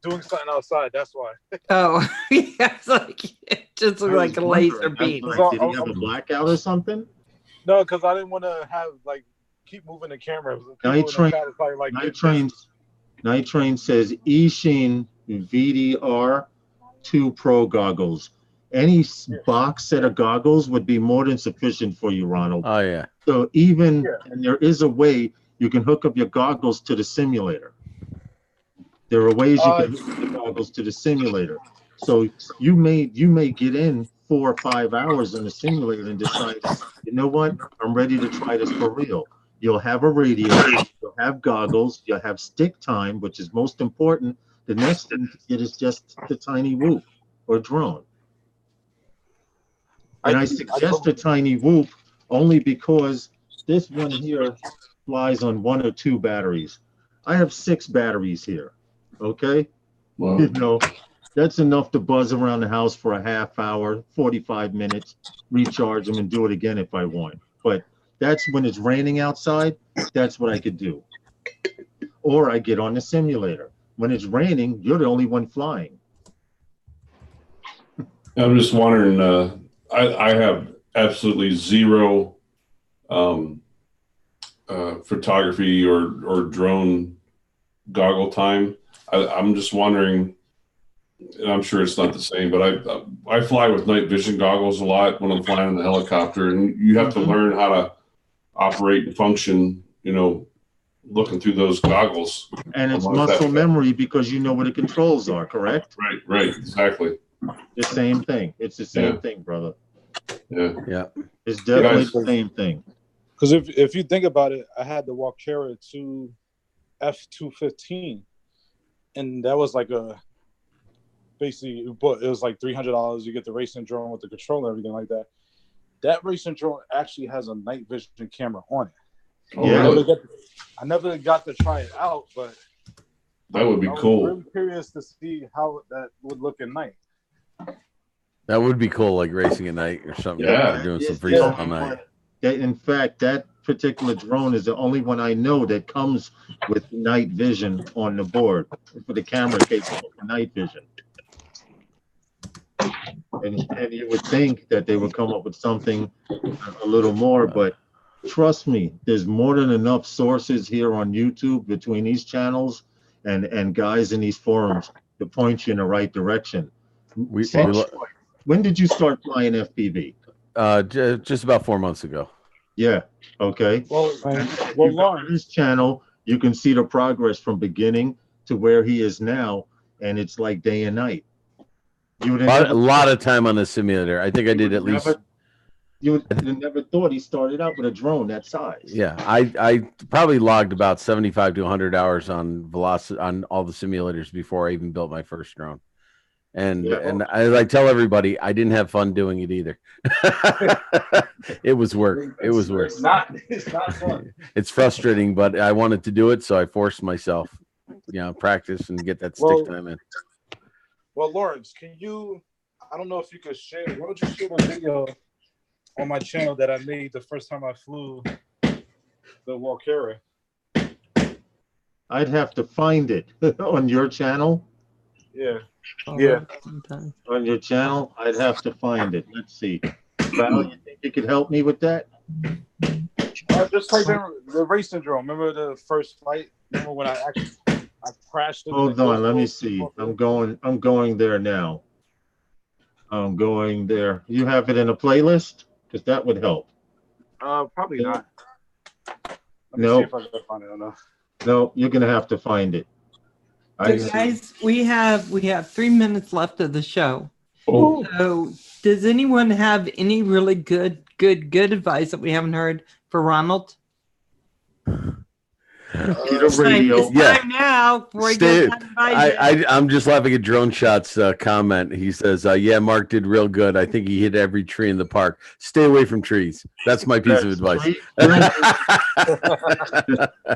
doing something outside. That's why. Oh, yeah, it's like it just looked like a laser beam. Did he have a blackout or something? No, because I didn't want to have keep moving the camera. Night Train says eSheen VDR 2 Pro goggles. Any box set of goggles would be more than sufficient for you, Ronald. Oh yeah. So and there is a way you can hook up your goggles to the simulator. There are ways you can hook up the goggles to the simulator. So you may get in 4 or 5 hours in the simulator and decide, you know what, I'm ready to try this for real. You'll have a radio, you'll have goggles, you'll have stick time, which is most important. The next thing to get is just the tiny whoop or drone. And I suggest a tiny whoop only because this one here flies on 1 or 2 batteries. I have 6 batteries here. Okay. Wow. You know, that's enough to buzz around the house for a half hour, 45 minutes, recharge them and do it again if I want. But that's when it's raining outside. That's what I could do. Or I get on the simulator. When it's raining, you're the only one flying. I'm just wondering, I have absolutely zero photography or drone goggle time. I'm just wondering, and I'm sure it's not the same, but I fly with night vision goggles a lot when I'm flying in the helicopter, and you have to learn how to operate and function, looking through those goggles. And it's muscle memory because you know where the controls are, correct? Right, exactly. The same thing. It's the same thing, brother. Yeah. It's definitely the same thing. Because if you think about it, I had the Walkera 2 F215, and that was like basically it was like $300. You get the racing drone with the controller and everything like that. That racing drone actually has a night vision camera on it. Oh, really? I never got to try it out, but that would be cool. I'm really curious to see how that would look at night. That would be cool, like racing at night or something. Yeah. Doing some freestyle all night. In fact, that particular drone is the only one I know that comes with night vision on the board for the camera capable of night vision. And you would think that they would come up with something a little more, but trust me, there's more than enough sources here on YouTube between these channels and guys in these forums to point you in the right direction. When did you start flying FPV? Just about 4 months ago. Yeah. Okay. Well, On his channel, you can see the progress from beginning to where he is now, and it's like day and night. You would A lot of time on the simulator. I think I did at least. You would have never thought he started out with a drone that size. Yeah, I probably logged about 75 to 100 hours on velocity on all the simulators before I even built my first drone. And I tell everybody I didn't have fun doing it either. It was work. It was work. It's not fun. It's frustrating, but I wanted to do it, so I forced myself. Practice and get that stick time in. Well, Lawrence, can you? I don't know if you could share. Why don't you share the video on my channel that I made the first time I flew the Walkera? I'd have to find it on your channel. Yeah. Yeah. On your channel, I'd have to find it. Let's see. Val, you think you could help me with that? Just like the racing drone. Remember the first flight? Remember when I crashed? Hold on, let me see. I'm going there now. I'm going there. You have it in a playlist? Because that would help. Probably not. No. See if I can find it or not. No, you're gonna have to find it. So guys, we have 3 minutes left of the show. Oh. So does anyone have any really good advice that we haven't heard for Ronald? Get a radio. It's time now before he gets that advice. I'm just laughing at Drone Shot's comment. He says, yeah, Mark did real good. I think he hit every tree in the park. Stay away from trees. That's my piece of advice.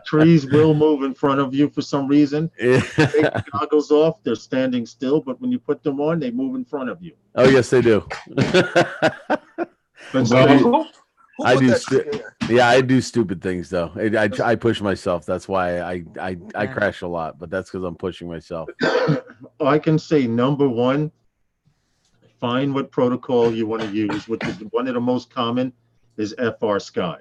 Trees will move in front of you for some reason. Take the goggles off, they're standing still, but when you put them on, they move in front of you. Oh, yes, they do. But I do stupid things though. I push myself. That's why I crash a lot, but that's because I'm pushing myself. I can say number one, find what protocol you want to use, which is one of the most common is FR Sky.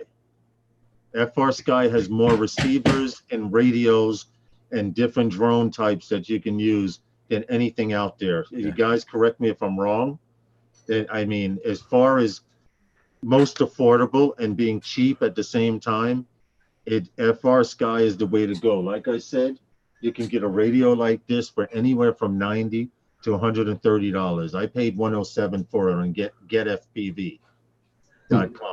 FR Sky has more receivers and radios and different drone types that you can use than anything out there. You guys correct me if I'm wrong. I mean, as far as most affordable and being cheap at the same time, FR Sky is the way to go. Like I said, you can get a radio like this for anywhere from $90 to $130. I paid $107 for it on getfpv.com.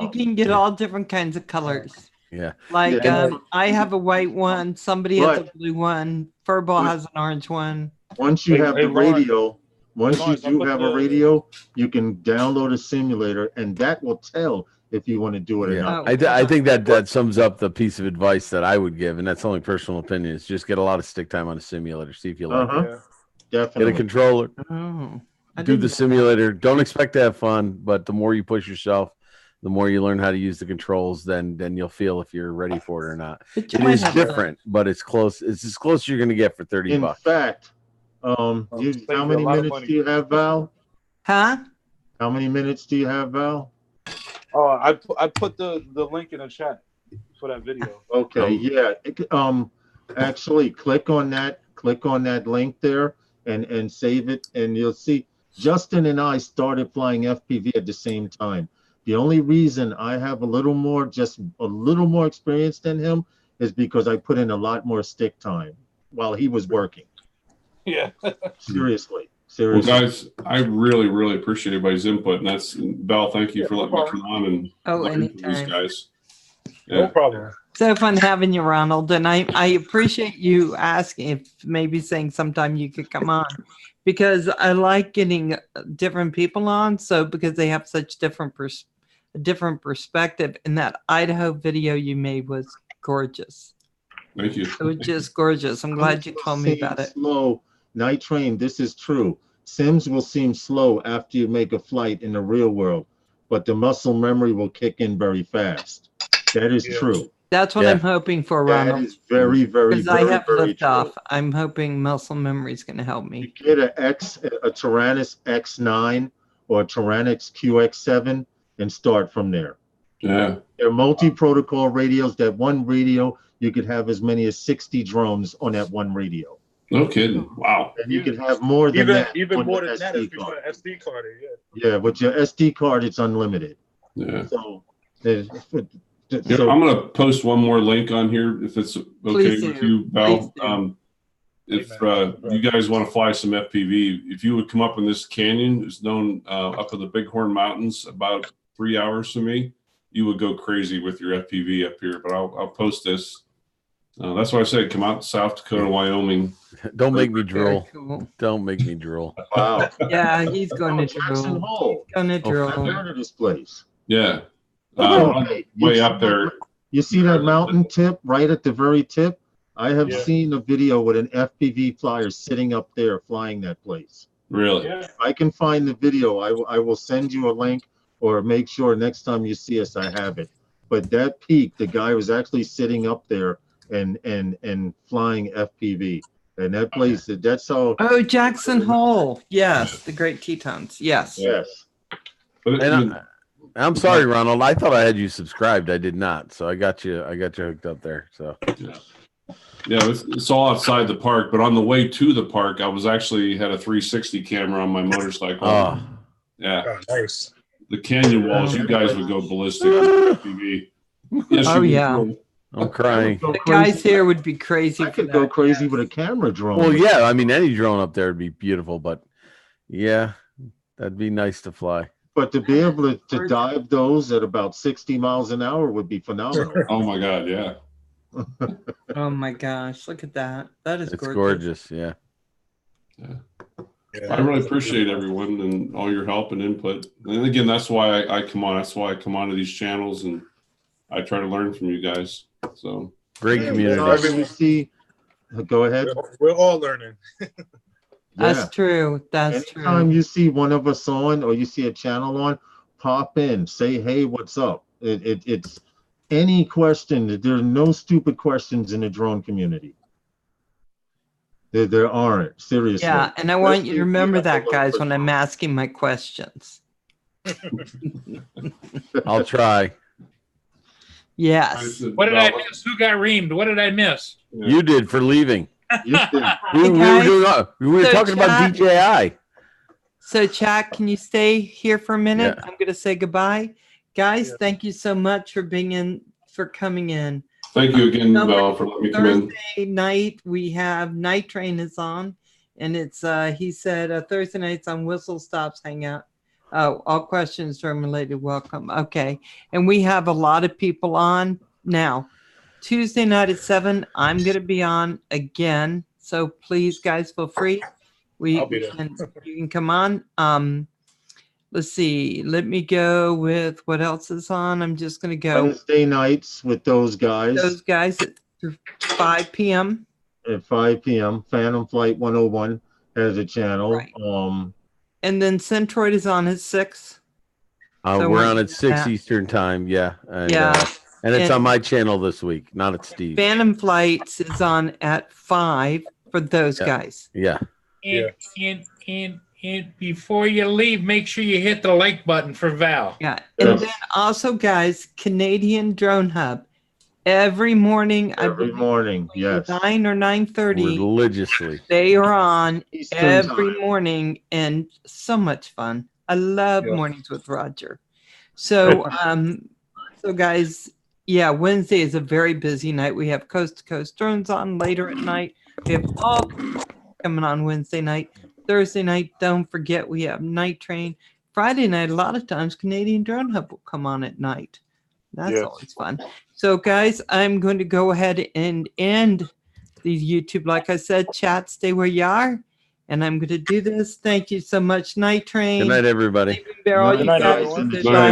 You can get all different kinds of colors. Yeah. Like I have a white one, somebody has a blue one, Furball has an orange one. Once you have the radio, once you do have a radio, you can download a simulator, and that will tell if you want to do it or not. I think that sums up the piece of advice that I would give, and that's only personal opinion. Is just get a lot of stick time on a simulator. See if you like it. Definitely. Get a controller. Oh, Do the simulator. Don't expect to have fun, but the more you push yourself, the more you learn how to use the controls, then you'll feel if you're ready for it or not. It is different, but it's close. It's as close as you're going to get for $30. In fact, how many minutes do you have, Val? Huh? How many minutes do you have, Val? Oh, I put the link in the chat for that video. Okay, yeah. Actually, click on that link there and save it, and you'll see. Justin and I started flying FPV at the same time. The only reason I have a little more experience than him is because I put in a lot more stick time while he was working. Yeah. Seriously. Well, guys, I really, really appreciate everybody's input, and that's Val. Thank you for letting me come on and anytime. these guys. No problem. So fun having you, Ronald, and I appreciate you asking, if maybe saying sometime you could come on, because I like getting different people on. So because they have such different perspective, and that Idaho video you made was gorgeous. Thank you. It was just gorgeous. I'm glad you told me about it. Slow. Night Train, this is true. Sims will seem slow after you make a flight in the real world, but the muscle memory will kick in very fast. That is true. That's what Yeah. I'm hoping for, That Ronald. is very, very, Because I very, have very lift true. off. I'm hoping Muscle Memory is going to help You me. get a Tyrannus X9 or a Tyrannus QX7 and start from there. Yeah. They're multi-protocol radios. That one radio, you could have as many as 60 drones on that one radio. No kidding. Wow. And you could have more than that Even on more your than that if SD you card. put an SD card in. Yeah. Yeah, with your SD card, it's unlimited. Yeah. So, Here, so I'm going to post one more link on here if it's okay Please with do. you, Val. Please do. If you guys want to fly some FPV, if you would come up in this canyon, it's known up in the Bighorn Mountains, about 3 hours from me, you would go crazy with your FPV up here. But I'll post this. That's why I said come out to South Dakota, Wyoming. Don't make me Very drool. cool. Don't make me drool. wow. Yeah, he's going to Jackson drill. Hole. Going to Oh, I've drill. heard of this place. Yeah. Okay. Way up there. You see that mountain tip right at the very tip? I have Yeah. seen a video with an FPV flyer sitting up there flying that place. Really? Yeah. I can find the video. I will send you a link or make sure next time you see us, I have it. But that peak, the guy was actually sitting up there and flying FPV. And that place, that's how, Oh, Jackson Hole. Yes, the Great Tetons. Yes. yes. But And I'm sorry, Ronald. I thought I had you subscribed. I did not. So I got you hooked up there. So yeah, it's all outside the park. But on the way to the park, I was actually had a 360 camera on my motorcycle. oh, Yeah. Oh, nice. The canyon walls, you guys would go ballistic with FPV. Yes, Oh, you yeah. would. I'm crying. The guys here would be crazy I for could go that. crazy with a camera drone. Well, yeah. I mean, any drone up there would be beautiful, but yeah, that'd be nice to fly. But to be able to dive those at about 60 miles an hour would be phenomenal. Oh my God, yeah. Oh my gosh, look at that. That is It's gorgeous. gorgeous. Yeah. I really appreciate everyone and all your help and input. And again, that's why I come on. That's why I come onto these channels and I try to learn from you guys. So Great Yeah, community. whenever you see, go ahead. We're all learning. That's Yeah. true. That's Anytime true. you see one of us on or you see a channel on, pop in, say, hey, what's up? It's any question. There are no stupid questions in the drone community. There aren't, seriously. Yeah, and I want you Especially to if remember have to that, look guys, for when I'm asking my questions. I'll try. Yes. What did I miss? Who got reamed? What did I miss? You did for leaving. You did. We were guys, doing. We were so talking about chat- DJI. So, chat, can you stay here for a minute? Yeah. I'm going to say goodbye. Guys, Yeah. thank you so much for coming in. thank you again, Number Val, for letting me come in. Thursday night, we have Night Train is on. And it's, he said, Thursday nights on Whistle Stops Hangout. All questions from related, welcome. Okay. And we have a lot of people on now. Tuesday night at 7, I'm going to be on again. So please, guys, feel free. I'll be there. You can come on. Let's see. Let me go with what else is on. I'm just going to go Wednesday nights with those guys those guys at 5 p.m. at 5 p.m. Phantom Flight 101 has a channel. Right. And then Centroid is on at 6. So We're we're on at 6 at- Eastern time. Yeah. And, Yeah. and it's And- on my channel this week, not at Steve. Phantom Flights is on at 5 for those Yeah. guys. Yeah. And before you leave, make sure you hit the like button for Val. Yeah. And Yes. then also, guys, Canadian Drone Hub. Every morning, I Every believe morning, yes. 9 or 9:30, Religiously. they are on Eastern every time. morning and so much fun. I love Yeah. mornings with Roger. So, so guys, yeah, Wednesday is a very busy night. We have Coast to Coast Drones on later at night. We have all coming on Wednesday night. Thursday night, don't forget we have Night Train. Friday night, a lot of times Canadian Drone Hub will come on at night. That's Yes. always fun. So, guys, I'm going to go ahead and end the YouTube. Like I said, chat, stay where you are. And I'm going to do this. Thank you so much, Night Train. Good night, everybody. Barrel, Good you night, guys. everyone. Good Good night, night.